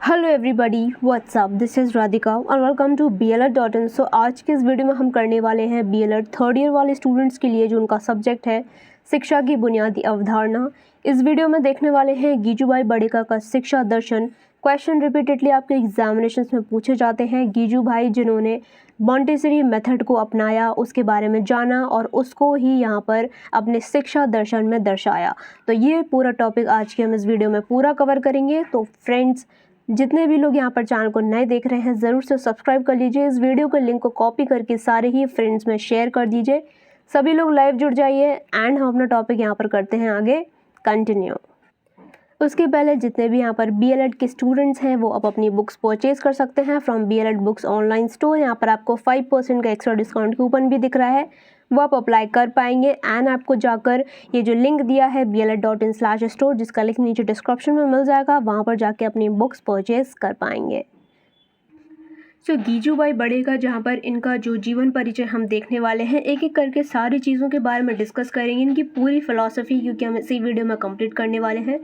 Hello everybody, what's up, this is Radhika और welcome to BLED.in। सो आज के इस वीडियो में हम करने वाले हैं BLED थर्ड ईयर वाले स्टूडेंट्स के लिए जो उनका सब्जेक्ट है शिक्षा की बुनियादी अवधारणा। इस वीडियो में देखने वाले हैं गीजूभाई बड़ेका का शिक्षा दर्शन। क्वेश्चन रिपीटेडली आपके एग्जामिनेशन में पूछे जाते हैं। गीजूभाई जिन्होंने मॉन्टेसरी मेथड को अपनाया, उसके बारे में जाना और उसको ही यहाँ पर अपने शिक्षा दर्शन में दर्शाया। तो ये पूरा टॉपिक आज के हम इस वीडियो में पूरा कवर करेंगे। तो फ्रेंड्स, जितने भी लोग यहाँ पर चैनल को नए देख रहे हैं ज़रूर से सब्सक्राइब कर लीजिए। इस वीडियो के लिंक को कॉपी करके सारे ही फ्रेंड्स में शेयर कर दीजिए। सभी लोग लाइव जुड़ जाइए एंड हम अपना टॉपिक यहाँ पर करते हैं आगे कंटिन्यू। उसके पहले जितने भी यहाँ पर BLED के स्टूडेंट्स हैं वो अब अपनी बुक्स परचेज कर सकते हैं from BLED books online store. यहाँ पर आपको 5% का एक्स्ट्रा डिस्काउंट कूपन भी दिख रहा है, वो आप अप्लाई कर पाएंगे। एंड आपको जाकर ये जो लिंक दिया है BLED.in/store, जिसका लिंक नीचे डिस्क्रिप्शन में मिल जाएगा, वहाँ पर जाके अपनी बुक्स परचेज कर पाएंगे। सो गीजूभाई बड़ेका, जहाँ पर इनका जो जीवन परिचय हम देखने वाले हैं, एक एक करके सारी चीज़ों के बारे में डिस्कस करेंगे, इनकी पूरी फिलॉसफी, क्योंकि हम इसी वीडियो में कंप्लीट करने वाले हैं।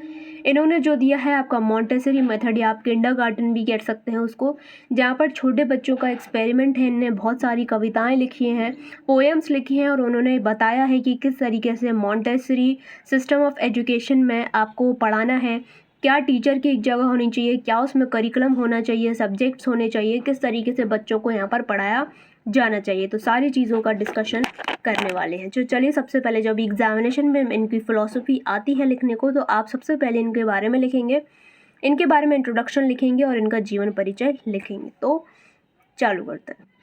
इन्होंने जो दिया है आपका मॉन्टेसरी मेथड, या आप किंडरगार्टन भी कह सकते हैं उसको, जहाँ पर छोटे बच्चों का एक्सपेरिमेंट है। इन्होंने बहुत सारी कविताएँ लिखी हैं, पोएम्स लिखी हैं और उन्होंने बताया है कि किस तरीके से मॉन्टेसरी सिस्टम ऑफ एजुकेशन में आपको पढ़ाना है, क्या टीचर की एक जगह होनी चाहिए, क्या उसमें करिकुलम होना चाहिए, सब्जेक्ट्स होने चाहिए, किस तरीके से बच्चों को यहाँ पर पढ़ाया जाना चाहिए। तो सारी चीज़ों का डिस्कशन करने वाले हैं। तो चलिए, सबसे पहले जब एग्जामिनेशन में इनकी फ़िलॉसफी आती है लिखने को, तो आप सबसे पहले इनके बारे में लिखेंगे, इनके बारे में इंट्रोडक्शन लिखेंगे और इनका जीवन परिचय लिखेंगे। तो चालू करते हैं।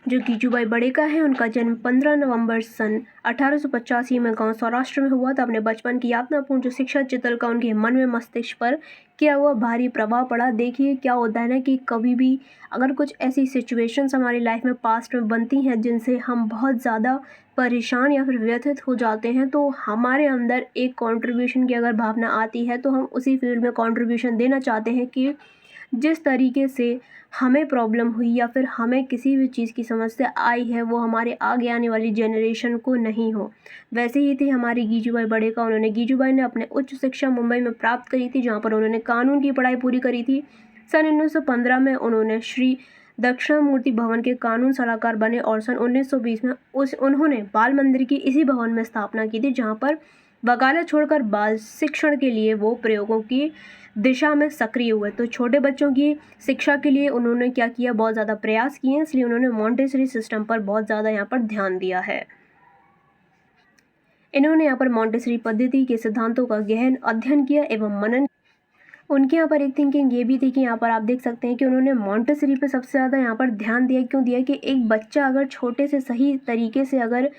जो गीजूभाई बड़ेका है, उनका जन्म 15 नवंबर सन 1885 में गांव सौराष्ट्र में हुआ था। अपने बचपन की यातनापूर्ण जो शिक्षा चितल का उनके मन में मस्तिष्क पर किया हुआ भारी प्रभाव पड़ा। देखिए क्या होता है ना कि कभी भी अगर कुछ ऐसी सिचुएशंस हमारी लाइफ में पास्ट में बनती हैं जिनसे हम बहुत ज़्यादा परेशान या फिर व्यथित हो जाते हैं, तो हमारे अंदर एक कंट्रीब्यूशन की अगर भावना आती है तो हम उसी फील्ड में कंट्रीब्यूशन देना चाहते हैं कि जिस तरीके से हमें प्रॉब्लम हुई या फिर हमें किसी भी चीज़ की समस्या आई है वो हमारे आगे आने वाली जनरेशन को नहीं हो। वैसे ही थे हमारे गीजूभाई बड़ेका। गीजूभाई ने अपने उच्च शिक्षा मुंबई में प्राप्त करी थी, जहाँ पर उन्होंने कानून की पढ़ाई पूरी करी थी। सन 1915 में उन्होंने श्री दक्षिणामूर्ति भवन के कानून सलाहकार बने और सन 1920 में उन्होंने बाल मंदिर की इसी भवन में स्थापना की थी, जहाँ पर वकालत छोड़कर बाल शिक्षण के लिए वो प्रयोगों की दिशा में सक्रिय हुए। तो छोटे बच्चों की शिक्षा के लिए उन्होंने क्या किया, बहुत ज़्यादा प्रयास किए, इसलिए उन्होंने मॉन्टेसरी सिस्टम पर बहुत ज़्यादा यहाँ पर ध्यान दिया है। इन्होंने यहाँ पर मॉन्टेसरी पद्धति के सिद्धांतों का गहन अध्ययन किया एवं मनन। उनके यहाँ पर एक थिंकिंग ये भी थी कि यहाँ पर आप देख सकते हैं कि उन्होंने मॉन्टेसरी पे सबसे ज़्यादा यहाँ पर ध्यान दिया। क्यों दिया कि एक बच्चा अगर छोटे से सही तरीके से अगर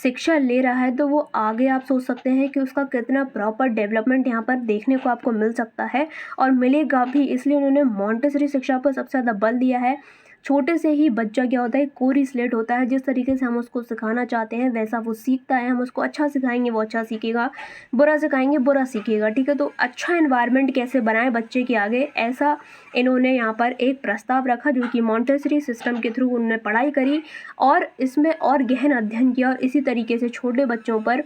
शिक्षा ले रहा है तो वो आगे आप सोच सकते हैं कि उसका कितना प्रॉपर डेवलपमेंट यहाँ पर देखने को आपको मिल सकता है और मिलेगा भी। इसलिए उन्होंने मॉन्टेसरी शिक्षा पर सबसे ज़्यादा बल दिया है। छोटे से ही बच्चा क्या होता है, कोरी स्लेट होता है। जिस तरीके से हम उसको सिखाना चाहते हैं वैसा वो सीखता है। हम उसको अच्छा सिखाएंगे वो अच्छा सीखेगा, बुरा सिखाएंगे बुरा सीखेगा, ठीक है। तो अच्छा एनवायरनमेंट कैसे बनाएं बच्चे के आगे, ऐसा इन्होंने यहाँ पर एक प्रस्ताव रखा, जो कि मॉन्टेसरी सिस्टम के थ्रू उन्होंने पढ़ाई करी और इसमें और गहन अध्ययन किया और इसी तरीके से छोटे बच्चों पर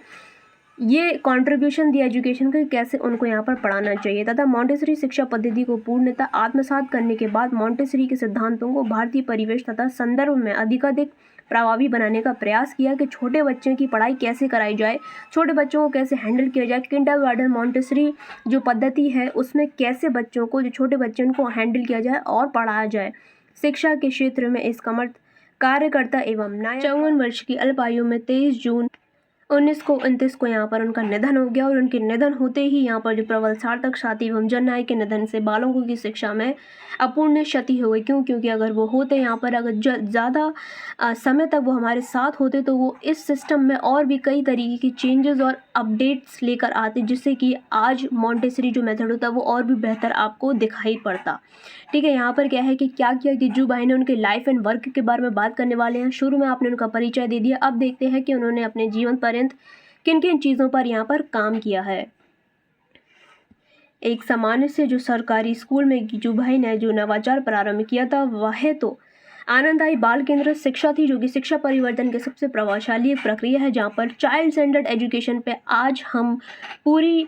ये कंट्रीब्यूशन दिया एजुकेशन का, कैसे उनको यहाँ पर पढ़ाना चाहिए। तथा मॉन्टेसरी शिक्षा पद्धति को पूर्णतः आत्मसात करने के बाद मॉन्टेसरी के सिद्धांतों को भारतीय परिवेश तथा संदर्भ में अधिकाधिक प्रभावी बनाने का प्रयास किया कि छोटे बच्चों की पढ़ाई कैसे कराई जाए, छोटे बच्चों को कैसे हैंडल किया जाए। किंडरगार्टन मॉन्टेसरी जो पद्धति है उसमें कैसे बच्चों को, जो छोटे बच्चे उनको हैंडल किया जाए और पढ़ाया जाए। शिक्षा के क्षेत्र में इस समर्थ कार्यकर्ता एवं नायक 54 वर्ष की अल्प आयु में 23 जून 1929 को यहाँ पर उनका निधन हो गया। और उनके निधन होते ही यहाँ पर जो प्रबल सार्थक साथी एवं जननायक के निधन से बालकों की शिक्षा में अपूर्ण क्षति हो गई। क्योंकि अगर वो होते यहाँ पर, अगर ज़्यादा समय तक वो हमारे साथ होते, तो वो इस सिस्टम में और भी कई तरीके की चेंजेस और अपडेट्स लेकर आते, जिससे कि आज मॉन्टेसरी जो मेथड होता है वो और भी बेहतर आपको दिखाई पड़ता, ठीक है। यहाँ पर क्या है कि क्या किया गीजूभाई ने, उनके लाइफ एंड वर्क के बारे में बात करने वाले हैं। शुरू में आपने उनका परिचय दे दिया, अब देखते हैं कि उन्होंने अपने जीवन पर्यंत किन किन चीज़ों पर यहाँ पर काम किया है। एक सामान्य से जो सरकारी स्कूल में गीजूभाई ने जो नवाचार प्रारंभ किया था वह तो आनंददायी बाल केंद्रित शिक्षा थी, जो कि शिक्षा परिवर्तन के सबसे प्रभावशाली एक प्रक्रिया है, जहाँ पर चाइल्ड सेंटर्ड एजुकेशन पे आज हम पूरी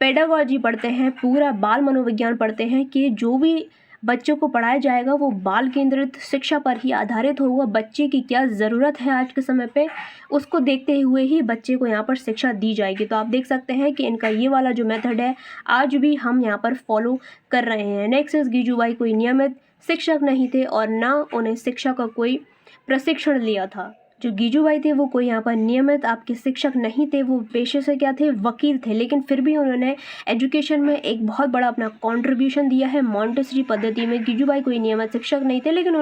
पेडागोजी पढ़ते हैं, पूरा बाल मनोविज्ञान पढ़ते हैं कि जो भी बच्चों को पढ़ाया जाएगा वो बाल केंद्रित शिक्षा पर ही आधारित होगा। बच्चे की क्या ज़रूरत है आज के समय पे, उसको देखते हुए ही बच्चे को यहाँ पर शिक्षा दी जाएगी। तो आप देख सकते हैं कि इनका ये वाला जो मेथड है आज भी हम यहाँ पर फॉलो कर रहे हैं। नेक्स्ट इस गीजूबाई कोई नियमित शिक्षक नहीं थे और ना उन्हें शिक्षा का कोई प्रशिक्षण लिया था। जो गीजूबाई थे वो कोई यहाँ पर नियमित आपके शिक्षक नहीं थे, वो पेशे से क्या थे, वकील थे, लेकिन फिर भी उन्होंने एजुकेशन में एक बहुत बड़ा अपना कंट्रीब्यूशन दिया है मॉन्टेसरी पद्धति में। गीजूबाई कोई नियमित शिक्षक नहीं थे, लेकिन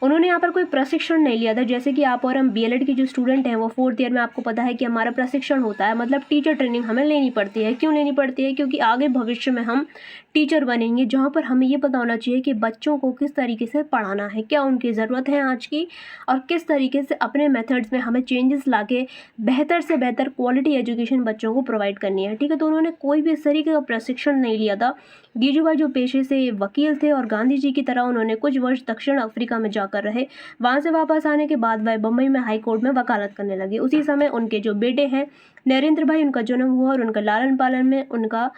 उन्होंने यहाँ पर कोई प्रशिक्षण नहीं लिया था। जैसे कि आप और हम बीएलएड के जो स्टूडेंट हैं वो 4th ईयर में, आपको पता है कि हमारा प्रशिक्षण होता है, मतलब टीचर ट्रेनिंग हमें लेनी पड़ती है। क्यों लेनी पड़ती है? क्योंकि आगे भविष्य में हम टीचर बनेंगे, जहाँ पर हमें ये पता होना चाहिए कि बच्चों को किस तरीके से पढ़ाना है, क्या उनकी ज़रूरत है आज की, और किस तरीके से अपने मेथड्स में हमें चेंजेस लाके बेहतर से बेहतर क्वालिटी एजुकेशन बच्चों को प्रोवाइड करनी है। ठीक है, तो उन्होंने कोई भी इस तरीके का प्रशिक्षण नहीं लिया था। गीजूबाई जो पेशे से वकील थे और गांधी जी की तरह उन्होंने कुछ वर्ष दक्षिण अफ्रीका में जाकर रहे। वहाँ से वापस आने के बाद वह बम्बई में हाई कोर्ट में वकालत करने लगे। उसी समय उनके जो बेटे हैं नरेंद्र भाई, उनका जन्म हुआ और उनका लालन पालन में उनका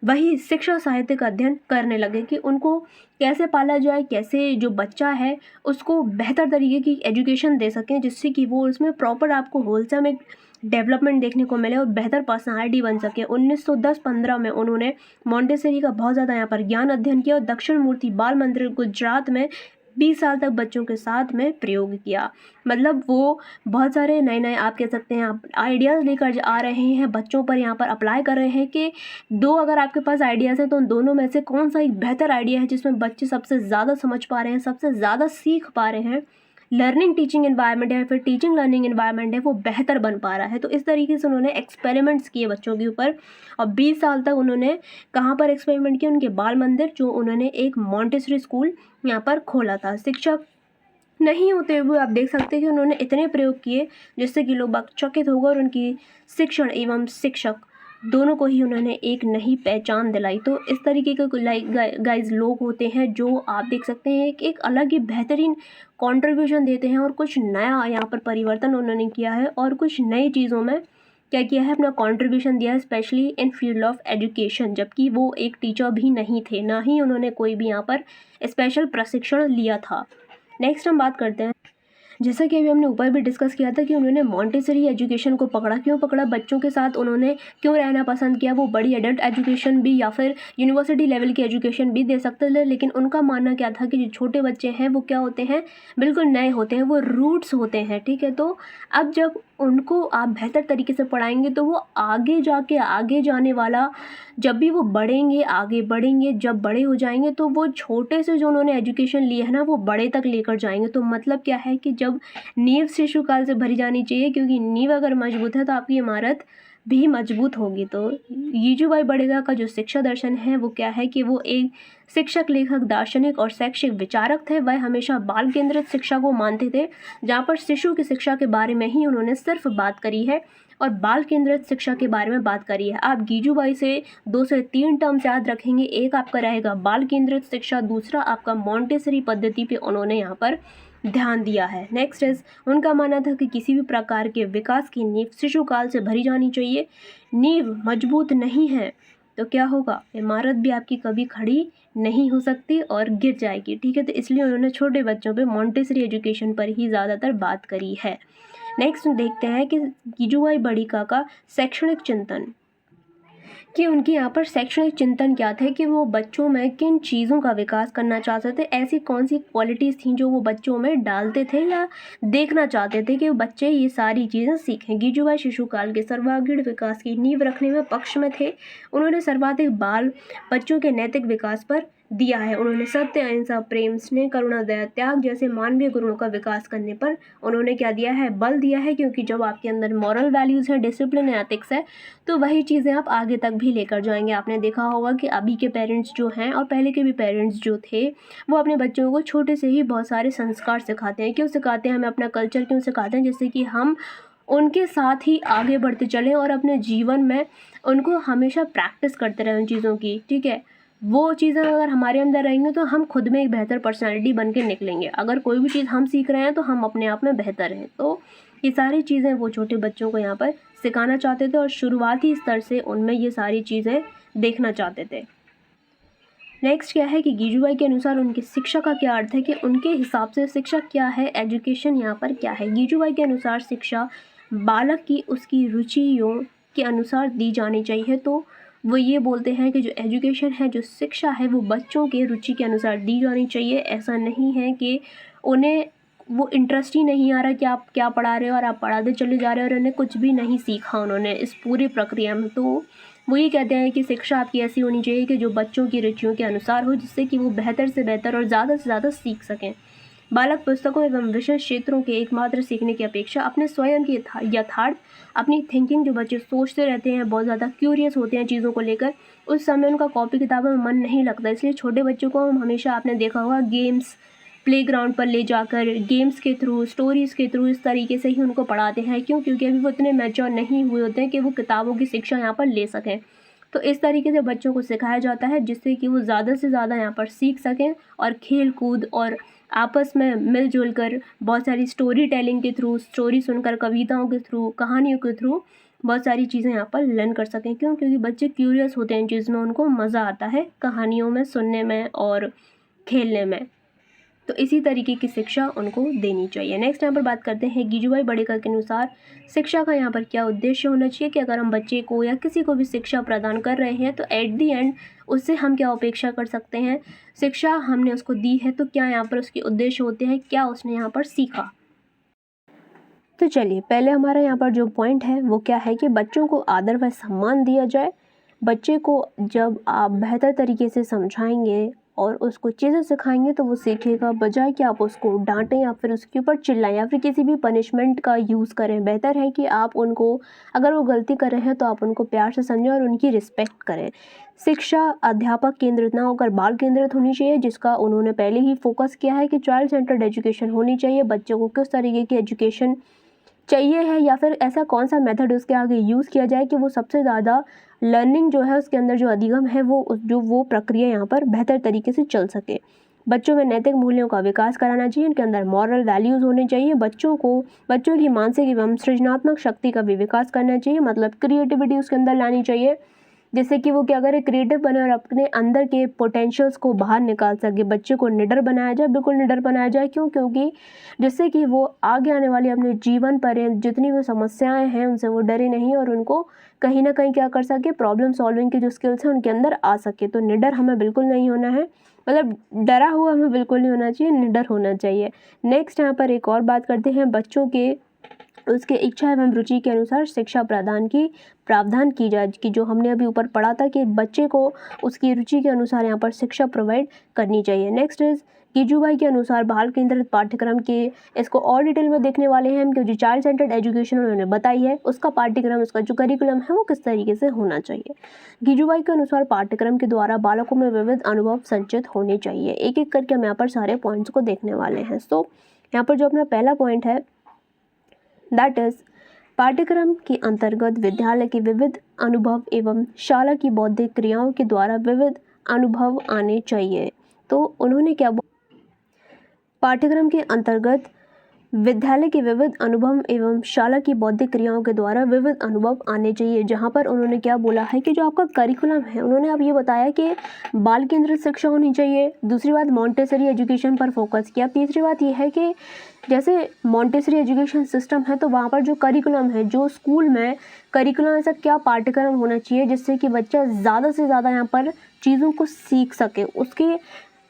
वही शिक्षा साहित्य का अध्ययन करने लगे कि उनको कैसे पाला जाए, कैसे जो बच्चा है उसको बेहतर तरीके की एजुकेशन दे सकें, जिससे कि वो उसमें प्रॉपर आपको होलसम एक डेवलपमेंट देखने को मिले और बेहतर पर्सनालिटी बन सके। 1910-15 में उन्होंने मॉन्टेसरी का बहुत ज़्यादा यहाँ पर ज्ञान अध्ययन किया और दक्षिण मूर्ति बाल मंदिर गुजरात में 20 साल तक बच्चों के साथ में प्रयोग किया। मतलब वो बहुत सारे नए नए आप कह सकते हैं आप आइडियाज़ लेकर आ रहे हैं, बच्चों पर यहाँ पर अप्लाई कर रहे हैं कि दो अगर आपके पास आइडियाज़ हैं तो उन दोनों में से कौन सा एक बेहतर आइडिया है जिसमें बच्चे सबसे ज़्यादा समझ पा रहे हैं, सबसे ज़्यादा सीख पा रहे हैं, लर्निंग टीचिंग एनवायरनमेंट है फिर टीचिंग लर्निंग एनवायरनमेंट है, वो बेहतर बन पा रहा है। तो इस तरीके से उन्होंने एक्सपेरिमेंट्स किए बच्चों के ऊपर और 20 साल तक उन्होंने कहाँ पर एक्सपेरिमेंट किए, उनके बाल मंदिर, जो उन्होंने एक मॉन्टेसरी स्कूल यहाँ पर खोला था। शिक्षक नहीं होते हुए आप देख सकते हैं कि उन्होंने इतने प्रयोग किए जिससे कि लोग चकित हो गए और उनकी शिक्षण एवं शिक्षक दोनों को ही उन्होंने एक नई पहचान दिलाई। तो इस तरीके के गाइज लोग होते हैं जो आप देख सकते हैं एक अलग ही बेहतरीन कंट्रीब्यूशन देते हैं और कुछ नया यहाँ पर परिवर्तन उन्होंने किया है और कुछ नई चीज़ों में क्या किया है, अपना कंट्रीब्यूशन दिया है, specially in field of education. जबकि वो एक टीचर भी नहीं थे, ना ही उन्होंने कोई भी यहाँ पर स्पेशल प्रशिक्षण लिया था। नेक्स्ट हम बात करते हैं, जैसा कि अभी हमने ऊपर भी डिस्कस किया था कि उन्होंने मॉन्टेसरी एजुकेशन को पकड़ा। क्यों पकड़ा? बच्चों के साथ उन्होंने क्यों रहना पसंद किया? वो बड़ी एडल्ट एजुकेशन भी या फिर यूनिवर्सिटी लेवल की एजुकेशन भी दे सकते थे, लेकिन उनका मानना क्या था कि जो छोटे बच्चे हैं वो क्या होते हैं, बिल्कुल नए होते हैं, वो रूट्स होते हैं। ठीक है, तो अब जब उनको आप बेहतर तरीके से पढ़ाएंगे तो वो आगे जाके आगे जाने वाला, जब भी वो बढ़ेंगे आगे बढ़ेंगे, जब बड़े हो जाएंगे तो वो छोटे से जो उन्होंने एजुकेशन ली है ना वो बड़े तक लेकर जाएंगे। तो मतलब क्या है कि जब नींव शिशुकाल से भरी जानी चाहिए, क्योंकि नींव अगर मजबूत है तो आपकी इमारत भी मजबूत होगी। तो गीजूबाई बड़ेगा का जो शिक्षा दर्शन है वो क्या है कि वो एक शिक्षक, लेखक, दार्शनिक और शैक्षिक विचारक थे। वह हमेशा बाल केंद्रित शिक्षा को मानते थे, जहाँ पर शिशु की शिक्षा के बारे में ही उन्होंने सिर्फ बात करी है और बाल केंद्रित शिक्षा के बारे में बात करी है। आप गीजूबाई से 2 से 3 टर्म्स याद रखेंगे, एक आपका रहेगा बाल केंद्रित शिक्षा, दूसरा आपका मॉन्टेसरी पद्धति पे उन्होंने यहाँ पर ध्यान दिया है। नेक्स्ट इज, उनका मानना था कि किसी भी प्रकार के विकास की नींव शिशुकाल से भरी जानी चाहिए। नींव मजबूत नहीं है तो क्या होगा, इमारत भी आपकी कभी खड़ी नहीं हो सकती और गिर जाएगी। ठीक है, तो इसलिए उन्होंने छोटे बच्चों पे मॉन्टेसरी एजुकेशन पर ही ज़्यादातर बात करी है। नेक्स्ट देखते हैं कि गीजूबाई बड़िका का शैक्षणिक चिंतन, कि उनके यहाँ पर शैक्षणिक चिंतन क्या थे, कि वो बच्चों में किन चीज़ों का विकास करना चाहते थे, ऐसी कौन सी क्वालिटीज़ थी जो वो बच्चों में डालते थे या देखना चाहते थे कि बच्चे ये सारी चीज़ें सीखें। गीजूबाई शिशुकाल के सर्वांगीण विकास की नींव रखने में पक्ष में थे। उन्होंने सर्वाधिक बाल बच्चों के नैतिक विकास पर दिया है। उन्होंने सत्य, अहिंसा, प्रेम, स्नेह, करुणा, दया, त्याग जैसे मानवीय गुणों का विकास करने पर उन्होंने क्या दिया है, बल दिया है। क्योंकि जब आपके अंदर मॉरल वैल्यूज़ है, डिसिप्लिन है, एथिक्स है, तो वही चीज़ें आप आगे तक भी लेकर जाएंगे। आपने देखा होगा कि अभी के पेरेंट्स जो हैं और पहले के भी पेरेंट्स जो थे वो अपने बच्चों को छोटे से ही बहुत सारे संस्कार सिखाते हैं। क्यों सिखाते हैं? हमें अपना कल्चर क्यों सिखाते हैं? जिससे कि हम उनके साथ ही आगे बढ़ते चलें और अपने जीवन में उनको हमेशा प्रैक्टिस करते रहें उन चीज़ों की। ठीक है, वो चीज़ें अगर हमारे अंदर रहेंगे तो हम खुद में एक बेहतर पर्सनालिटी बन के निकलेंगे। अगर कोई भी चीज़ हम सीख रहे हैं तो हम अपने आप में बेहतर हैं। तो ये सारी चीज़ें वो छोटे बच्चों को यहाँ पर सिखाना चाहते थे और शुरुआती स्तर से उनमें ये सारी चीज़ें देखना चाहते थे। नेक्स्ट क्या है कि गीजूबाई के अनुसार उनकी शिक्षा का क्या अर्थ है, कि उनके हिसाब से शिक्षा क्या है, एजुकेशन यहाँ पर क्या है। गीजूबाई के अनुसार शिक्षा बालक की उसकी रुचियों के अनुसार दी जानी चाहिए। तो वो ये बोलते हैं कि जो एजुकेशन है, जो शिक्षा है, वो बच्चों के रुचि के अनुसार दी जानी चाहिए। ऐसा नहीं है कि उन्हें वो इंटरेस्ट ही नहीं आ रहा कि आप क्या पढ़ा रहे हो और आप पढ़ाते चले जा रहे हो और उन्हें कुछ भी नहीं सीखा उन्होंने इस पूरी प्रक्रिया में। तो वो ये कहते हैं कि शिक्षा आपकी ऐसी होनी चाहिए कि जो बच्चों की रुचियों के अनुसार हो, जिससे कि वो बेहतर से बेहतर और ज़्यादा से ज़्यादा सीख सकें। बालक पुस्तकों एवं विशेष क्षेत्रों के एकमात्र सीखने की अपेक्षा अपने स्वयं की यथार्थ, अपनी थिंकिंग, जो बच्चे सोचते रहते हैं, बहुत ज़्यादा क्यूरियस होते हैं चीज़ों को लेकर, उस समय उनका कॉपी किताबों में मन नहीं लगता। इसलिए छोटे बच्चों को हम हमेशा, आपने देखा होगा, गेम्स प्लेग्राउंड पर ले जाकर गेम्स के थ्रू, स्टोरीज़ के थ्रू, इस तरीके से ही उनको पढ़ाते हैं। क्यों? क्योंकि अभी वो इतने मैच्योर नहीं हुए होते हैं कि वो किताबों की शिक्षा यहाँ पर ले सकें। तो इस तरीके से बच्चों को सिखाया जाता है जिससे कि वो ज़्यादा से ज़्यादा यहाँ पर सीख सकें और खेल कूद और आपस में मिलजुल कर बहुत सारी स्टोरी टेलिंग के थ्रू, स्टोरी सुनकर, कविताओं के थ्रू, कहानियों के थ्रू बहुत सारी चीज़ें यहाँ पर लर्न कर सकें। क्यों? क्योंकि बच्चे क्यूरियस होते हैं जिसमें उनको मज़ा आता है कहानियों में सुनने में और खेलने में। तो इसी तरीके की शिक्षा उनको देनी चाहिए। नेक्स्ट यहाँ पर बात करते हैं गीजूबाई बड़ेकर के अनुसार शिक्षा का यहाँ पर क्या उद्देश्य होना चाहिए, कि अगर हम बच्चे को या किसी को भी शिक्षा प्रदान कर रहे हैं तो एट दी एंड उससे हम क्या अपेक्षा कर सकते हैं। शिक्षा हमने उसको दी है तो क्या यहाँ पर उसके उद्देश्य होते हैं, क्या उसने यहाँ पर सीखा। तो चलिए, पहले हमारा यहाँ पर जो पॉइंट है वो क्या है कि बच्चों को आदर व सम्मान दिया जाए। बच्चे को जब आप बेहतर तरीके से समझाएंगे और उसको चीज़ें सिखाएंगे तो वो सीखेगा, बजाय कि आप उसको डांटें या फिर उसके ऊपर चिल्लाएं या फिर किसी भी पनिशमेंट का यूज़ करें। बेहतर है कि आप उनको, अगर वो गलती कर रहे हैं तो आप उनको प्यार से समझें और उनकी रिस्पेक्ट करें। शिक्षा अध्यापक केंद्रित ना होकर बाल केंद्रित होनी चाहिए, जिसका उन्होंने पहले ही फोकस किया है कि चाइल्ड सेंटर्ड एजुकेशन होनी चाहिए। बच्चों को किस तरीके की एजुकेशन चाहिए है या फिर ऐसा कौन सा मेथड उसके आगे यूज़ किया जाए कि वो सबसे ज़्यादा लर्निंग जो है उसके अंदर जो अधिगम है वो प्रक्रिया यहाँ पर बेहतर तरीके से चल सके। बच्चों में नैतिक मूल्यों का विकास कराना चाहिए, उनके अंदर मॉरल वैल्यूज़ होने चाहिए। बच्चों की मानसिक एवं सृजनात्मक शक्ति का भी विकास करना चाहिए, मतलब क्रिएटिविटी उसके अंदर लानी चाहिए, जिससे कि वो क्या करे, क्रिएटिव बने और अपने अंदर के पोटेंशियल्स को बाहर निकाल सके। बच्चे को निडर बनाया जाए, बिल्कुल निडर बनाया जाए। क्यों? क्योंकि जिससे कि वो आगे आने वाली अपने जीवन पर जितनी भी समस्याएं हैं उनसे वो डरे नहीं और उनको कहीं ना कहीं क्या कर सके, प्रॉब्लम सॉल्विंग की जो स्किल्स हैं उनके अंदर आ सके। तो निडर हमें बिल्कुल नहीं होना है, मतलब डरा हुआ हमें बिल्कुल नहीं होना चाहिए, निडर होना चाहिए। नेक्स्ट यहाँ पर एक और बात करते हैं, बच्चों के उसके इच्छा एवं रुचि के अनुसार शिक्षा प्रावधान की जाए, कि जो हमने अभी ऊपर पढ़ा था कि बच्चे को उसकी रुचि के अनुसार यहाँ पर शिक्षा प्रोवाइड करनी चाहिए। नेक्स्ट इज गीजूबाई के अनुसार बाल केंद्रित पाठ्यक्रम के, इसको और डिटेल में देखने वाले हैं कि जो चाइल्ड सेंटर्ड एजुकेशन उन्होंने बताई है उसका पाठ्यक्रम, उसका जो करिकुलम है वो किस तरीके से होना चाहिए। गीजूबाई के अनुसार पाठ्यक्रम के द्वारा बालकों में विविध अनुभव संचित होने चाहिए। एक एक करके हम यहाँ पर सारे पॉइंट्स को देखने वाले हैं। सो यहाँ पर जो अपना पहला पॉइंट है दैट इज, पाठ्यक्रम के अंतर्गत विद्यालय के विविध अनुभव एवं शाला की बौद्धिक क्रियाओं के द्वारा विविध अनुभव आने चाहिए। तो उन्होंने क्या, पाठ्यक्रम के अंतर्गत विद्यालय के विविध अनुभव एवं शाला की बौद्धिक क्रियाओं के द्वारा विविध अनुभव आने चाहिए। जहाँ पर उन्होंने क्या बोला है कि जो आपका करिकुलम है, उन्होंने अब ये बताया कि बाल केंद्रित शिक्षा होनी चाहिए। दूसरी बात, मॉन्टेसरी एजुकेशन पर फोकस किया। तीसरी बात ये है कि जैसे मॉन्टेसरी एजुकेशन सिस्टम है तो वहाँ पर जो करिकुलम है, जो स्कूल में करिकुलम, ऐसा क्या पाठ्यक्रम होना चाहिए जिससे कि बच्चा ज़्यादा से ज़्यादा यहाँ पर चीज़ों को सीख सके। उसकी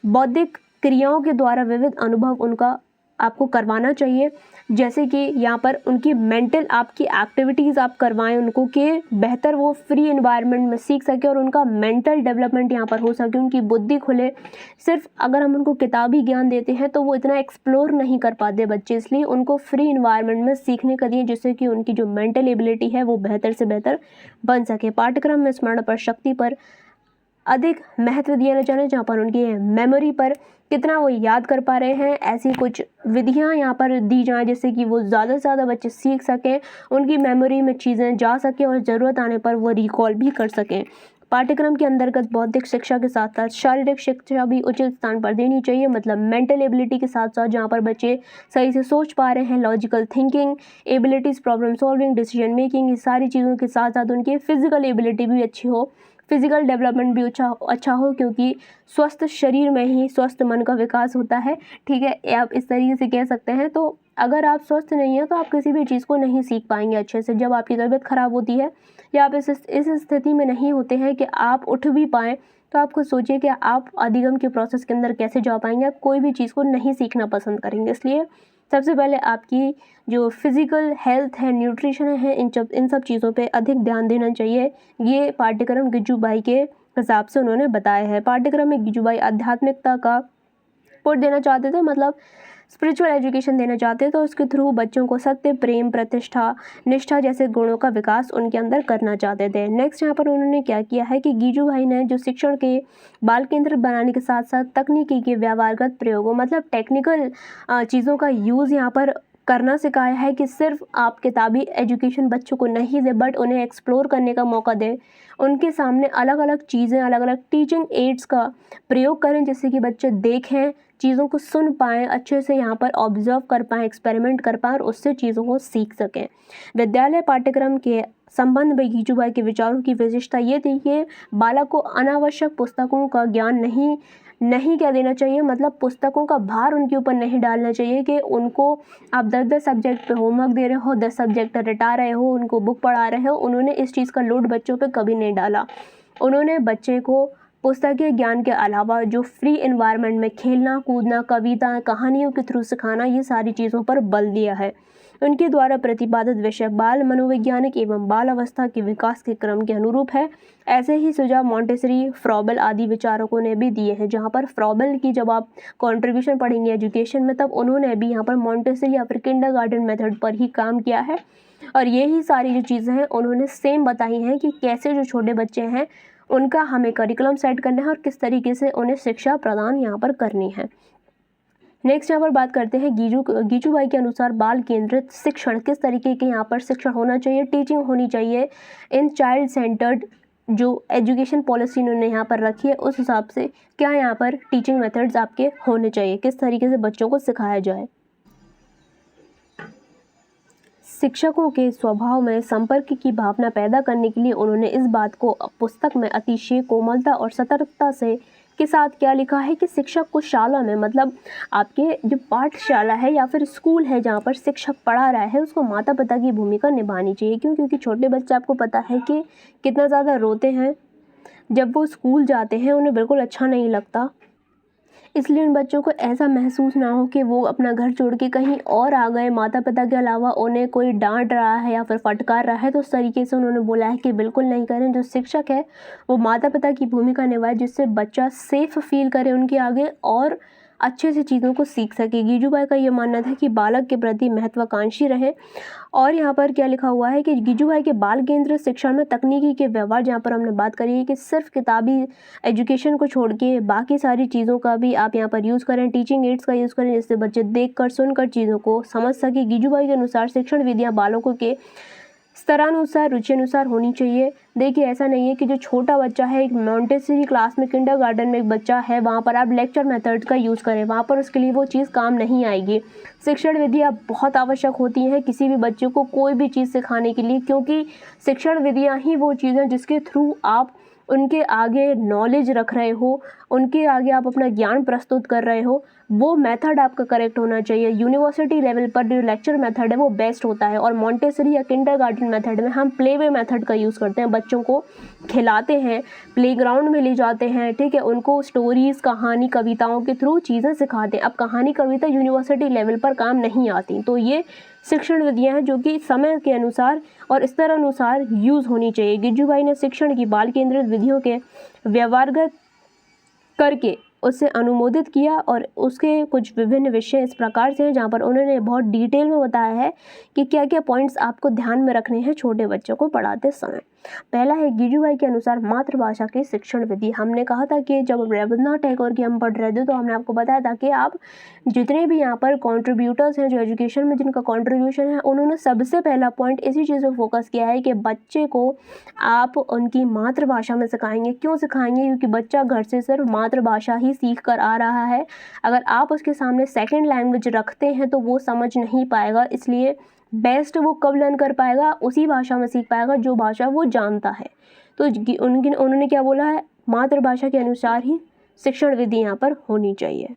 बौद्धिक क्रियाओं के द्वारा विविध अनुभव उनका आपको करवाना चाहिए। जैसे कि यहाँ पर उनकी मेंटल आपकी एक्टिविटीज़ आप करवाएं उनको, कि बेहतर वो फ्री एनवायरनमेंट में सीख सके और उनका मेंटल डेवलपमेंट यहाँ पर हो सके, उनकी बुद्धि खुले। सिर्फ अगर हम उनको किताबी ज्ञान देते हैं तो वो इतना एक्सप्लोर नहीं कर पाते बच्चे, इसलिए उनको फ्री एनवायरनमेंट में सीखने का दिए, जिससे कि उनकी जो मेंटल एबिलिटी है वो बेहतर से बेहतर बन सके। पाठ्यक्रम में स्मरण पर, शक्ति पर अधिक महत्व दिया जाना, जहाँ पर उनकी मेमोरी पर कितना वो याद कर पा रहे हैं, ऐसी कुछ विधियाँ यहाँ पर दी जाएँ जिससे कि वो ज़्यादा से ज़्यादा बच्चे सीख सकें, उनकी मेमोरी में चीज़ें जा सकें और ज़रूरत आने पर वो रिकॉल भी कर सकें। पाठ्यक्रम के अंतर्गत बौद्धिक शिक्षा के साथ साथ शारीरिक शिक्षा भी उचित स्थान पर देनी चाहिए, मतलब मेंटल एबिलिटी के साथ साथ जहाँ पर बच्चे सही से सोच पा रहे हैं, logical thinking abilities, problem solving, decision making, ये सारी चीज़ों के साथ साथ उनकी फिजिकल एबिलिटी भी अच्छी हो, फिज़िकल डेवलपमेंट भी अच्छा हो, क्योंकि स्वस्थ शरीर में ही स्वस्थ मन का विकास होता है। ठीक है, आप इस तरीके से कह सकते हैं। तो अगर आप स्वस्थ नहीं हैं तो आप किसी भी चीज़ को नहीं सीख पाएंगे अच्छे से। जब आपकी तबीयत ख़राब होती है या आप इस स्थिति में नहीं होते हैं कि आप उठ भी पाएँ, तो आप खुद सोचिए कि आप अधिगम के प्रोसेस के अंदर कैसे जा पाएंगे। आप कोई भी चीज़ को नहीं सीखना पसंद करेंगे। इसलिए सबसे पहले आपकी जो फिज़िकल हेल्थ है, न्यूट्रिशन है, इन सब चीज़ों पे अधिक ध्यान देना चाहिए। ये पाठ्यक्रम गिज्जू भाई के हिसाब से उन्होंने बताया है। पाठ्यक्रम में गिज्जू भाई आध्यात्मिकता का पुट देना चाहते थे, मतलब स्पिरिचुअल एजुकेशन देना चाहते थे। तो उसके थ्रू बच्चों को सत्य, प्रेम, प्रतिष्ठा, निष्ठा जैसे गुणों का विकास उनके अंदर करना चाहते थे। नेक्स्ट यहाँ पर उन्होंने क्या किया है कि गिज्जू भाई ने जो शिक्षण के बाल केंद्र बनाने के साथ साथ तकनीकी के व्यवहारगत प्रयोगों, मतलब टेक्निकल चीज़ों का यूज़ यहाँ पर करना सिखाया है कि सिर्फ आप किताबी एजुकेशन बच्चों को नहीं दें, बट उन्हें एक्सप्लोर करने का मौका दें। उनके सामने अलग अलग चीज़ें, अलग अलग टीचिंग एड्स का प्रयोग करें, जिससे कि बच्चे देखें, चीज़ों को सुन पाएँ, अच्छे से यहाँ पर ऑब्जर्व कर पाएँ, एक्सपेरिमेंट कर पाएँ और उससे चीज़ों को सीख सकें। विद्यालय पाठ्यक्रम के संबंध में गिज्जू भाई के विचारों की विशेषता ये थी कि बालक को अनावश्यक पुस्तकों का ज्ञान नहीं क्या देना चाहिए, मतलब पुस्तकों का भार उनके ऊपर नहीं डालना चाहिए कि उनको आप 10-10 सब्जेक्ट पे होमवर्क दे रहे हो, 10 सब्जेक्ट रटा रहे हो, उनको बुक पढ़ा रहे हो। उन्होंने इस चीज़ का लोड बच्चों पे कभी नहीं डाला। उन्होंने बच्चे को पुस्तकीय ज्ञान के अलावा जो फ्री एनवायरनमेंट में खेलना, कूदना, कविता, कहानियों के थ्रू सिखाना, ये सारी चीज़ों पर बल दिया है। उनके द्वारा प्रतिपादित विषय बाल मनोवैज्ञानिक एवं बाल अवस्था के विकास के क्रम के अनुरूप है। ऐसे ही सुझाव मॉन्टेसरी, फ्रॉबेल आदि विचारकों ने भी दिए हैं। जहाँ पर फ्रॉबेल की जब आप कंट्रीब्यूशन पढ़ेंगे एजुकेशन में, तब उन्होंने भी यहाँ पर मॉन्टेसरी या फिर किंडरगार्टन मेथड पर ही काम किया है। और यही सारी जो चीज़ें हैं उन्होंने सेम बताई हैं कि कैसे जो छोटे बच्चे हैं उनका हमें करिकुलम सेट करना है और किस तरीके से उन्हें शिक्षा प्रदान यहाँ पर करनी है। नेक्स्ट यहाँ पर बात करते हैं गिज्जू भाई के अनुसार बाल केंद्रित शिक्षण किस तरीके के यहाँ पर शिक्षण होना चाहिए, टीचिंग होनी चाहिए इन चाइल्ड सेंटर्ड जो एजुकेशन पॉलिसी उन्होंने यहाँ पर रखी है, उस हिसाब से क्या यहाँ पर टीचिंग मेथड्स आपके होने चाहिए, किस तरीके से बच्चों को सिखाया जाए। शिक्षकों के स्वभाव में संपर्क की भावना पैदा करने के लिए उन्होंने इस बात को पुस्तक में अतिशय कोमलता और सतर्कता से के साथ क्या लिखा है कि शिक्षक को शाला में, मतलब आपके जो पाठशाला है या फिर स्कूल है जहाँ पर शिक्षक पढ़ा रहा है, उसको माता पिता की भूमिका निभानी चाहिए। क्यों? क्योंकि छोटे बच्चे आपको पता है कि कितना ज़्यादा रोते हैं जब वो स्कूल जाते हैं, उन्हें बिल्कुल अच्छा नहीं लगता। इसलिए उन बच्चों को ऐसा महसूस ना हो कि वो अपना घर छोड़ के कहीं और आ गए, माता पिता के अलावा उन्हें कोई डांट रहा है या फिर फटकार रहा है। तो उस तरीके से उन्होंने बोला है कि बिल्कुल नहीं करें। जो शिक्षक है वो माता पिता की भूमिका निभाए, जिससे बच्चा सेफ फील करे उनके आगे और अच्छे से चीज़ों को सीख सके। गिज्जू भाई का ये मानना था कि बालक के प्रति महत्वाकांक्षी रहे। और यहाँ पर क्या लिखा हुआ है कि गिज्जू भाई के बाल केंद्रित शिक्षण में तकनीकी के व्यवहार, जहाँ पर हमने बात करी है कि सिर्फ किताबी एजुकेशन को छोड़ के बाकी सारी चीज़ों का भी आप यहाँ पर यूज़ करें, टीचिंग एड्स का यूज़ करें, जिससे बच्चे देखकर सुनकर चीज़ों को समझ सके। गिज्जू भाई के अनुसार शिक्षण विधियाँ बालकों के स्तरानुसार, रुचि अनुसार होनी चाहिए। देखिए, ऐसा नहीं है कि जो छोटा बच्चा है, एक मॉन्टेसरी क्लास में, किंडरगार्टन में एक बच्चा है, वहाँ पर आप लेक्चर मेथड का यूज़ करें, वहाँ पर उसके लिए वो चीज़ काम नहीं आएगी। शिक्षण विधियाँ बहुत आवश्यक होती हैं किसी भी बच्चे को कोई भी चीज़ सिखाने के लिए, क्योंकि शिक्षण विधियाँ ही वो चीज़ हैं जिसके थ्रू आप उनके आगे नॉलेज रख रहे हो, उनके आगे आप अपना ज्ञान प्रस्तुत कर रहे हो। वो मेथड आपका करेक्ट होना चाहिए। यूनिवर्सिटी लेवल पर जो लेक्चर मेथड है वो बेस्ट होता है, और मॉन्टेसरी या किंडरगार्टन मेथड में हम प्ले वे मेथड का यूज़ करते हैं। बच्चों को खिलाते हैं, प्लेग्राउंड में ले जाते हैं, ठीक है, उनको स्टोरीज़, कहानी, कविताओं के थ्रू चीज़ें सिखाते हैं। अब कहानी, कविता यूनिवर्सिटी लेवल पर काम नहीं आती, तो ये शिक्षण विधियाँ हैं जो कि समय के अनुसार और स्तर अनुसार यूज़ होनी चाहिए। गिज्जू भाई ने शिक्षण की बाल केंद्रित विधियों के व्यवहारगत करके उसे अनुमोदित किया, और उसके कुछ विभिन्न विषय इस प्रकार से हैं जहाँ पर उन्होंने बहुत डिटेल में बताया है कि क्या क्या पॉइंट्स आपको ध्यान में रखने हैं छोटे बच्चों को पढ़ाते समय। पहला है गिज्जू भाई के अनुसार मातृभाषा की शिक्षण विधि। हमने कहा था कि जब रविन्द्रनाथ टैगोर की हम पढ़ रहे थे तो हमने आपको बताया था कि आप जितने भी यहाँ पर कॉन्ट्रीब्यूटर्स हैं जो एजुकेशन में जिनका कॉन्ट्रीब्यूशन है, उन्होंने सबसे पहला पॉइंट इसी चीज़ पर फोकस किया है कि बच्चे को आप उनकी मातृभाषा में सिखाएंगे। क्यों सिखाएंगे? क्योंकि बच्चा घर से सिर्फ मातृभाषा ही सीख कर आ रहा है। अगर आप उसके सामने सेकेंड लैंग्वेज रखते हैं तो वो समझ नहीं पाएगा। इसलिए बेस्ट वो कब लर्न कर पाएगा? उसी भाषा में सीख पाएगा जो भाषा वो जानता है। तो उन्होंने क्या बोला है, मातृभाषा के अनुसार ही शिक्षण विधि यहाँ पर होनी चाहिए।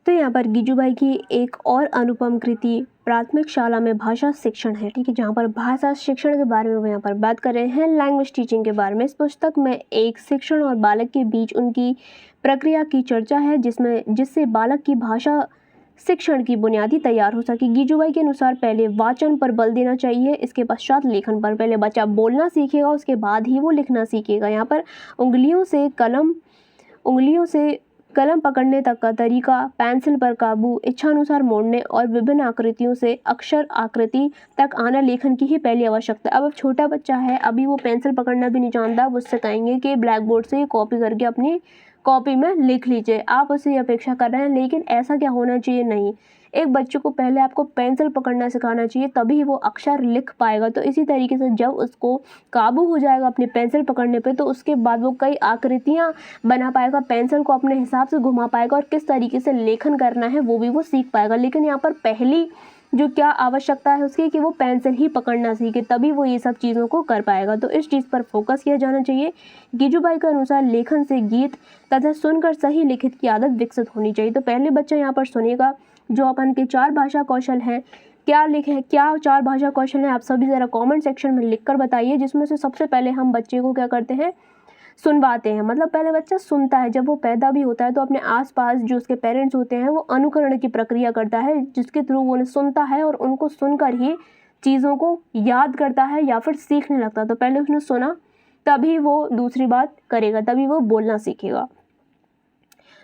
तो यहाँ पर गिजुभाई की एक और अनुपम कृति प्राथमिक शाला में भाषा शिक्षण है, ठीक है, जहाँ पर भाषा शिक्षण के बारे में वो यहाँ पर बात कर रहे हैं, लैंग्वेज टीचिंग के बारे में। इस पुस्तक में एक शिक्षण और बालक के बीच उनकी प्रक्रिया की चर्चा है, जिससे बालक की भाषा शिक्षण की बुनियादी तैयार हो सके। गिजुभाई के अनुसार पहले वाचन पर बल देना चाहिए, इसके पश्चात लेखन पर। पहले बच्चा बोलना सीखेगा, उसके बाद ही वो लिखना सीखेगा। यहाँ पर उंगलियों से कलम पकड़ने तक का तरीका, पेंसिल पर काबू, इच्छानुसार मोड़ने और विभिन्न आकृतियों से अक्षर आकृति तक आना लेखन की ही पहली आवश्यकता। अब छोटा बच्चा है, अभी वो पेंसिल पकड़ना भी नहीं जानता, वो उससे कहेंगे कि ब्लैक बोर्ड से कॉपी करके अपनी कॉपी में लिख लीजिए, आप उससे अपेक्षा कर रहे हैं, लेकिन ऐसा क्या होना चाहिए, नहीं। एक बच्चे को पहले आपको पेंसिल पकड़ना सिखाना चाहिए, तभी वो अक्षर लिख पाएगा। तो इसी तरीके से जब उसको काबू हो जाएगा अपनी पेंसिल पकड़ने पे, तो उसके बाद वो कई आकृतियाँ बना पाएगा, पेंसिल को अपने हिसाब से घुमा पाएगा और किस तरीके से लेखन करना है वो भी वो सीख पाएगा। लेकिन यहाँ पर पहली जो क्या आवश्यकता है उसकी, कि वो पेंसिल ही पकड़ना सीखे, तभी वो ये सब चीज़ों को कर पाएगा। तो इस चीज़ पर फोकस किया जाना चाहिए। गिजुभाई के अनुसार लेखन से गीत तथा सुनकर सही लिखित की आदत विकसित होनी चाहिए। तो पहले बच्चा यहाँ पर सुनेगा, जो अपन के 4 भाषा कौशल हैं, क्या लिखें, क्या 4 भाषा कौशल हैं, आप सभी ज़रा कमेंट सेक्शन में लिख कर बताइए। जिसमें से सबसे पहले हम बच्चे को क्या करते हैं, सुनवाते हैं। मतलब पहले बच्चा सुनता है, जब वो पैदा भी होता है तो अपने आसपास जो उसके पेरेंट्स होते हैं वो अनुकरण की प्रक्रिया करता है, जिसके थ्रू वो सुनता है और उनको सुनकर ही चीज़ों को याद करता है या फिर सीखने लगता है। तो पहले उसने सुना, तभी वो दूसरी बात करेगा, तभी वो बोलना सीखेगा।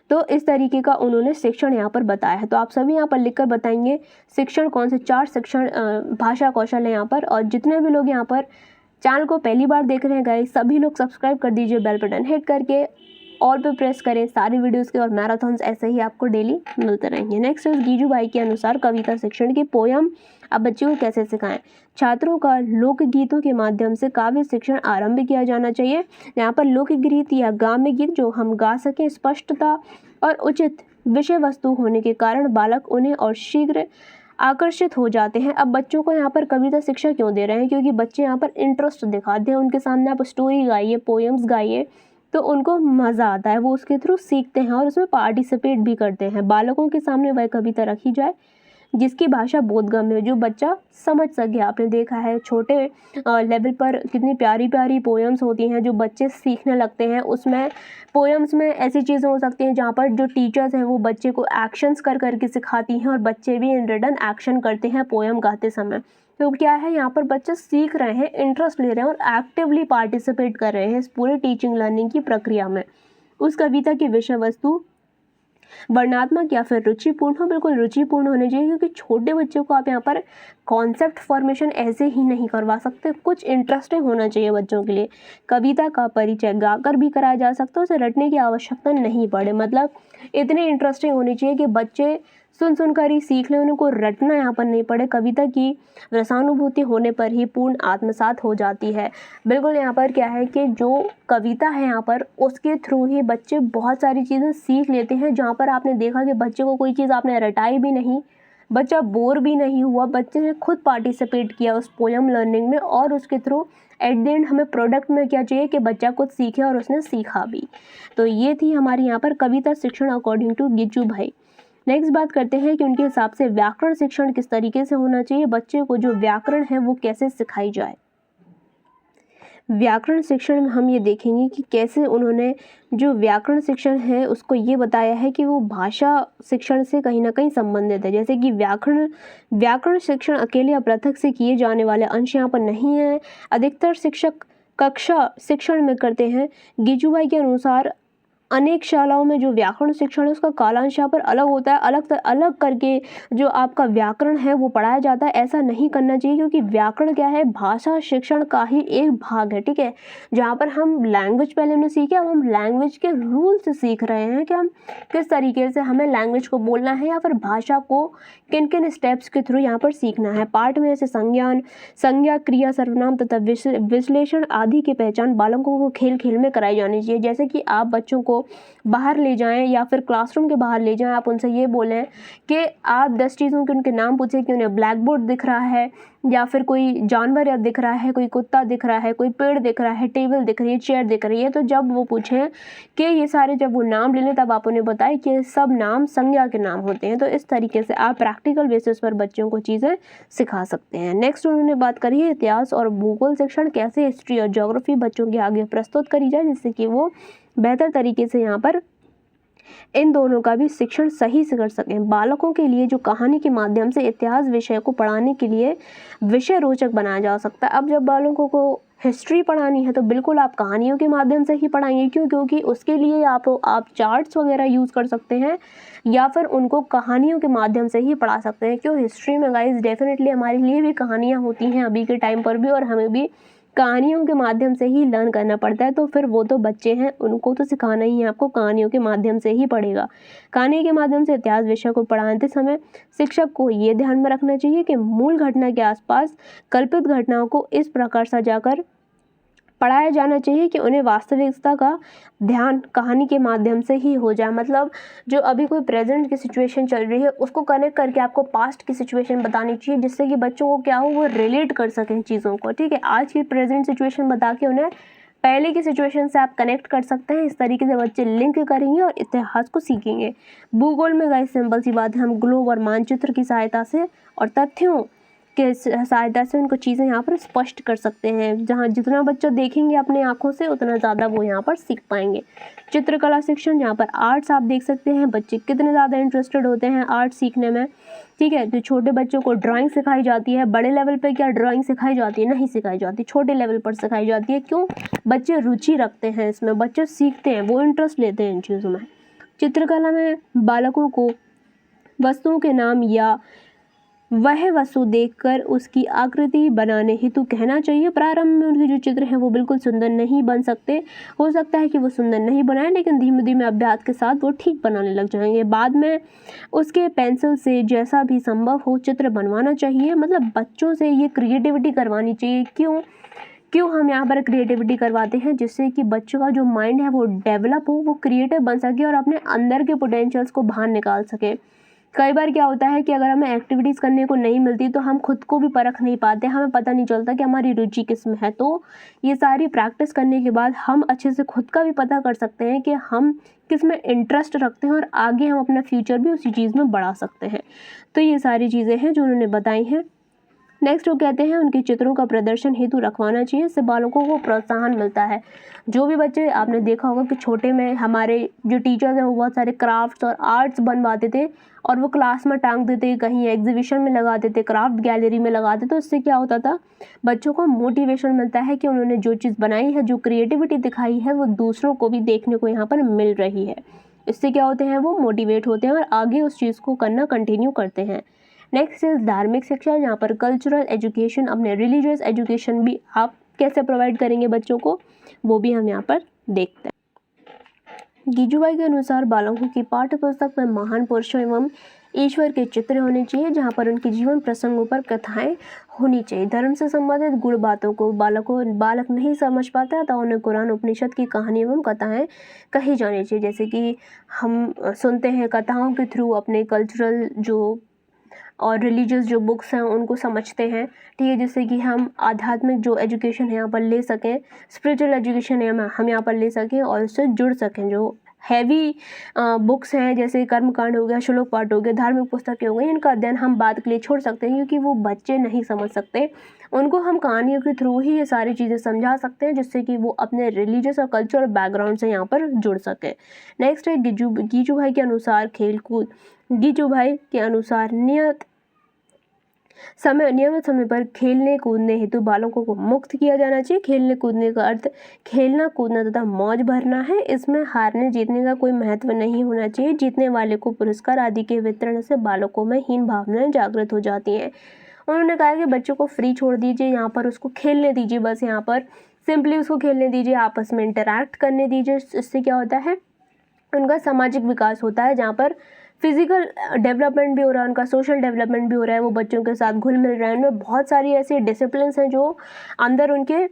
तो इस तरीके का उन्होंने शिक्षण यहाँ पर बताया है। तो आप सभी यहाँ पर लिखकर बताएंगे शिक्षण कौन से 4 शिक्षण भाषा कौशल है यहाँ पर। और जितने भी लोग यहाँ पर चैनल को पहली बार देख रहे हैं गाइस, सभी लोग सब्सक्राइब कर दीजिए, बेल बटन हिट करके ऑल पे प्रेस करें सारी वीडियोस के, और मैराथन्स ऐसे ही आपको डेली मिलते रहेंगे। नेक्स्ट इज गिजुभाई के अनुसार कविता शिक्षण की पोयम अब बच्चों को कैसे सिखाएं। छात्रों का लोकगीतों के माध्यम से काव्य शिक्षण आरंभ किया जाना चाहिए। यहाँ पर लोकगीत या गाम्य गीत जो हम गा सकें, स्पष्टता और उचित विषय वस्तु होने के कारण बालक उन्हें और शीघ्र आकर्षित हो जाते हैं। अब बच्चों को यहाँ पर कविता शिक्षा क्यों दे रहे हैं, क्योंकि बच्चे यहाँ पर इंटरेस्ट दिखाते हैं। उनके सामने आप स्टोरी गाइए, पोएम्स गाइए, तो उनको मज़ा आता है, वो उसके थ्रू सीखते हैं और उसमें पार्टिसिपेट भी करते हैं। बालकों के सामने वह कविता रखी जाए जिसकी भाषा बोधगम्य हो, जो बच्चा समझ सके। आपने देखा है छोटे लेवल पर कितनी प्यारी प्यारी पोएम्स होती हैं जो बच्चे सीखने लगते हैं। उसमें पोएम्स में ऐसी चीज़ें हो सकती हैं जहाँ पर जो टीचर्स हैं वो बच्चे को एक्शंस कर करके सिखाती हैं और बच्चे भी इन रिटर्न एक्शन करते हैं पोएम गाते समय। तो क्या है, यहाँ पर बच्चे सीख रहे हैं, इंटरेस्ट ले रहे हैं और एक्टिवली पार्टिसिपेट कर रहे हैं इस पूरे टीचिंग लर्निंग की प्रक्रिया में। उस कविता की विषय वस्तु वर्णात्मक या फिर रुचिपूर्ण हो, बिल्कुल रुचिपूर्ण होने चाहिए, क्योंकि छोटे बच्चों को आप यहाँ पर कॉन्सेप्ट फॉर्मेशन ऐसे ही नहीं करवा सकते, कुछ इंटरेस्टिंग होना चाहिए बच्चों के लिए। कविता का परिचय गाकर भी कराया जा सकता है, उसे रटने की आवश्यकता नहीं पड़े। मतलब इतने इंटरेस्टिंग होनी चाहिए कि बच्चे सुन सुनकर ही सीख लें, उनको रटना यहाँ पर नहीं पड़े। कविता की रसानुभूति होने पर ही पूर्ण आत्मसात हो जाती है। बिल्कुल यहाँ पर क्या है कि जो कविता है यहाँ पर उसके थ्रू ही बच्चे बहुत सारी चीज़ें सीख लेते हैं। जहाँ पर आपने देखा कि बच्चे को कोई चीज़ आपने रटाई भी नहीं, बच्चा बोर भी नहीं हुआ, बच्चे ने खुद पार्टिसिपेट किया उस पोयम लर्निंग में, और उसके थ्रू एट द एंड हमें प्रोडक्ट में क्या चाहिए कि बच्चा कुछ सीखे और उसने सीखा भी। तो ये थी हमारी यहाँ पर कविता शिक्षण अकॉर्डिंग टू गिजुभाई। नेक्स्ट बात करते हैं कि उनके हिसाब से व्याकरण शिक्षण किस तरीके से होना चाहिए, बच्चे को जो व्याकरण है वो कैसे सिखाई जाए। व्याकरण शिक्षण में हम ये देखेंगे कि कैसे उन्होंने जो व्याकरण शिक्षण है उसको ये बताया है कि वो भाषा शिक्षण से कहीं ना कहीं संबंधित है। जैसे कि व्याकरण शिक्षण अकेले या पृथक से किए जाने वाले अंश यहाँ पर नहीं है, अधिकतर शिक्षक कक्षा शिक्षण में करते हैं। गिजुभाई के अनुसार अनेक शालाओं में जो व्याकरण शिक्षण है उसका कालांश यहाँ पर अलग होता है, अलग करके जो आपका व्याकरण है वो पढ़ाया जाता है। ऐसा नहीं करना चाहिए, क्योंकि व्याकरण क्या है, भाषा शिक्षण का ही एक भाग है, ठीक है। जहाँ पर हम लैंग्वेज पहले हमने सीखे, अब हम लैंग्वेज के रूल्स सीख रहे हैं कि हम किस तरीके से हमें लैंग्वेज को बोलना है या फिर भाषा को किन किन स्टेप्स के थ्रू यहाँ पर सीखना है। पाठ में जैसे संज्ञा, क्रिया, सर्वनाम तथा विश्लेषण आदि की पहचान बालकों को खेल खेल में कराई जानी चाहिए। जैसे कि आप बच्चों को को बाहर ले जाएं या फिर क्लासरूम के बाहर ले जाएं, आप उनसे ये बोलें कि आप 10 चीज़ों के उनके नाम पूछें कि उन्हें ब्लैक बोर्ड दिख रहा है या फिर कोई जानवर या दिख रहा है, कोई कुत्ता दिख रहा है, कोई पेड़ दिख रहा है, टेबल दिख रही है, चेयर दिख रही है। तो जब वो पूछें कि ये सारे, जब वो नाम ले लें तब आप उन्हें बताएं कि सब नाम संज्ञा के नाम होते हैं। तो इस तरीके से आप प्रैक्टिकल बेसिस पर बच्चों को चीज़ें सिखा सकते हैं। नेक्स्ट उन्होंने बात करी है इतिहास और भूगोल शिक्षण, कैसे हिस्ट्री और ज्योग्राफी बच्चों के आगे प्रस्तुत करी जाए जिससे कि वो बेहतर तरीके से यहाँ पर इन दोनों का भी शिक्षण सही से कर सकें। बालकों के लिए जो कहानी के माध्यम से इतिहास विषय को पढ़ाने के लिए विषय रोचक बनाया जा सकता है। अब जब बालकों को हिस्ट्री पढ़ानी है तो बिल्कुल आप कहानियों के माध्यम से ही पढ़ाएंगे। क्यों? क्योंकि उसके लिए आप चार्ट्स वगैरह यूज़ कर सकते हैं या फिर उनको कहानियों के माध्यम से ही पढ़ा सकते हैं। क्यों? हिस्ट्री में गाइस डेफिनेटली हमारे लिए भी कहानियाँ होती हैं अभी के टाइम पर भी, और हमें भी कहानियों के माध्यम से ही लर्न करना पड़ता है। तो फिर वो तो बच्चे हैं, उनको तो सिखाना ही है, आपको कहानियों के माध्यम से ही पढ़ेगा। कहानी के माध्यम से इतिहास विषय को पढ़ाते समय शिक्षक को ये ध्यान में रखना चाहिए कि मूल घटना के आसपास कल्पित घटनाओं को इस प्रकार सजाकर पढ़ाया जाना चाहिए कि उन्हें वास्तविकता का ध्यान कहानी के माध्यम से ही हो जाए। मतलब जो अभी कोई प्रेजेंट की सिचुएशन चल रही है उसको कनेक्ट करके आपको पास्ट की सिचुएशन बतानी चाहिए जिससे कि बच्चों को क्या हो, वो रिलेट कर सकें चीज़ों को। ठीक है, आज की प्रेजेंट सिचुएशन बता के उन्हें पहले की सिचुएशन से आप कनेक्ट कर सकते हैं। इस तरीके से बच्चे लिंक करेंगे और इतिहास को सीखेंगे। भूगोल में गाइस सिंपल सी बात है, हम ग्लोब और मानचित्र की सहायता से और तथ्यों के सहायता से उनको चीज़ें यहाँ पर स्पष्ट कर सकते हैं। जहाँ जितना बच्चा देखेंगे अपने आँखों से उतना ज़्यादा वो यहाँ पर सीख पाएंगे। चित्रकला शिक्षण, यहाँ पर आर्ट्स आप देख सकते हैं बच्चे कितने ज़्यादा इंटरेस्टेड होते हैं आर्ट सीखने में। ठीक है, जो छोटे बच्चों को ड्राइंग सिखाई जाती है, बड़े लेवल पे क्या ड्राइंग सिखाई जाती है? नहीं सिखाई जाती, छोटे लेवल पर सिखाई जाती है। क्यों? बच्चे रुचि रखते हैं इसमें, बच्चे सीखते हैं, वो इंटरेस्ट लेते हैं इन चीज़ों में। चित्रकला में बालकों को वस्तुओं के नाम या वह वस्तु देखकर उसकी आकृति बनाने हेतु कहना चाहिए। प्रारंभ में उनके जो चित्र हैं वो बिल्कुल सुंदर नहीं बन सकते, हो सकता है कि वो सुंदर नहीं बनाए, लेकिन धीमे धीमे अभ्यास के साथ वो ठीक बनाने लग जाएंगे। बाद में उसके पेंसिल से जैसा भी संभव हो चित्र बनवाना चाहिए। मतलब बच्चों से ये क्रिएटिविटी करवानी चाहिए। क्यों हम यहाँ पर क्रिएटिविटी करवाते हैं? जिससे कि बच्चों का जो माइंड है वो डेवलप हो, वो क्रिएटिव बन सके और अपने अंदर के पोटेंशियल्स को बाहर निकाल सके। कई बार क्या होता है कि अगर हमें एक्टिविटीज़ करने को नहीं मिलती तो हम खुद को भी परख नहीं पाते, हमें पता नहीं चलता कि हमारी रुचि किस में है। तो ये सारी प्रैक्टिस करने के बाद हम अच्छे से खुद का भी पता कर सकते हैं कि हम किस में इंटरेस्ट रखते हैं और आगे हम अपना फ्यूचर भी उसी चीज़ में बढ़ा सकते हैं। तो ये सारी चीज़ें हैं जो उन्होंने बताई हैं। नेक्स्ट वो कहते हैं उनके चित्रों का प्रदर्शन हेतु रखवाना चाहिए, इससे बालकों को प्रोत्साहन मिलता है। जो भी बच्चे, आपने देखा होगा कि छोटे में हमारे जो टीचर्स हैं वो बहुत सारे क्राफ्ट्स और आर्ट्स बनवाते थे और वो क्लास में टांग देते, कहीं एग्जीबिशन में लगा देते, क्राफ्ट गैलरी में लगा देते। तो इससे क्या होता था, बच्चों को मोटिवेशन मिलता है कि उन्होंने जो चीज़ बनाई है, जो क्रिएटिविटी दिखाई है, वो दूसरों को भी देखने को यहाँ पर मिल रही है। इससे क्या होते हैं, वो मोटिवेट होते हैं और आगे उस चीज़ को करना कंटिन्यू करते हैं। नेक्स्ट इज धार्मिक शिक्षा, यहाँ पर कल्चरल एजुकेशन, अपने रिलीजियस एजुकेशन भी आप कैसे प्रोवाइड करेंगे बच्चों को, वो भी हम यहाँ पर देखते हैं। गीजूबाई के अनुसार बालकों की पाठ्य पुस्तक में महान पुरुषों एवं ईश्वर के चित्र होने चाहिए, जहाँ पर उनके जीवन प्रसंगों पर कथाएं होनी चाहिए। धर्म से संबंधित गुण बातों को बालक नहीं समझ पाता है तो उन्हें कुरान उपनिषद की कहानी एवं कथाएं कही जानी चाहिए। जैसे कि हम सुनते हैं कथाओं के थ्रू अपने कल्चरल जो और रिलीजियस जो बुक्स हैं उनको समझते हैं। ठीक है, जिससे कि हम आध्यात्मिक जो एजुकेशन है यहाँ पर ले सकें, स्पिरिचुअल एजुकेशन है हम यहाँ पर ले सकें और उससे जुड़ सकें। जो हैवी बुक्स हैं जैसे कर्मकांड हो गया, श्लोक पाठ हो गया, धार्मिक पुस्तकें हो गई, इनका अध्ययन हम बाद के लिए छोड़ सकते हैं क्योंकि वो बच्चे नहीं समझ सकते। उनको हम कहानियों के थ्रू ही ये सारी चीज़ें समझा सकते हैं जिससे कि वो अपने रिलीजियस और कल्चरल बैकग्राउंड से यहाँ पर जुड़ सके। नेक्स्ट है गीजू भाई के अनुसार खेलकूद। गीजू भाई के अनुसार नियमित समय पर खेलने कूदने हेतु बालकों को मुक्त किया जाना चाहिए। खेलने कूदने का अर्थ खेलना कूदना तथा मौज भरना है। इसमें हारने जीतने का कोई महत्व नहीं होना चाहिए। जीतने वाले को पुरस्कार आदि के वितरण से बालकों में हीन भावनाएं जागृत हो जाती हैं। उन्होंने कहा कि बच्चों को फ्री छोड़ दीजिए, यहाँ पर उसको खेलने दीजिए, बस यहाँ पर सिंपली उसको खेलने दीजिए, आपस में इंटरैक्ट करने दीजिए। इससे क्या होता है, उनका सामाजिक विकास होता है, जहाँ पर फिजिकल डेवलपमेंट भी हो रहा है, उनका सोशल डेवलपमेंट भी हो रहा है, वो बच्चों के साथ घुल मिल रहे हैं। उनमें बहुत सारी ऐसी डिसिप्लिन्स हैं जो अंदर उनके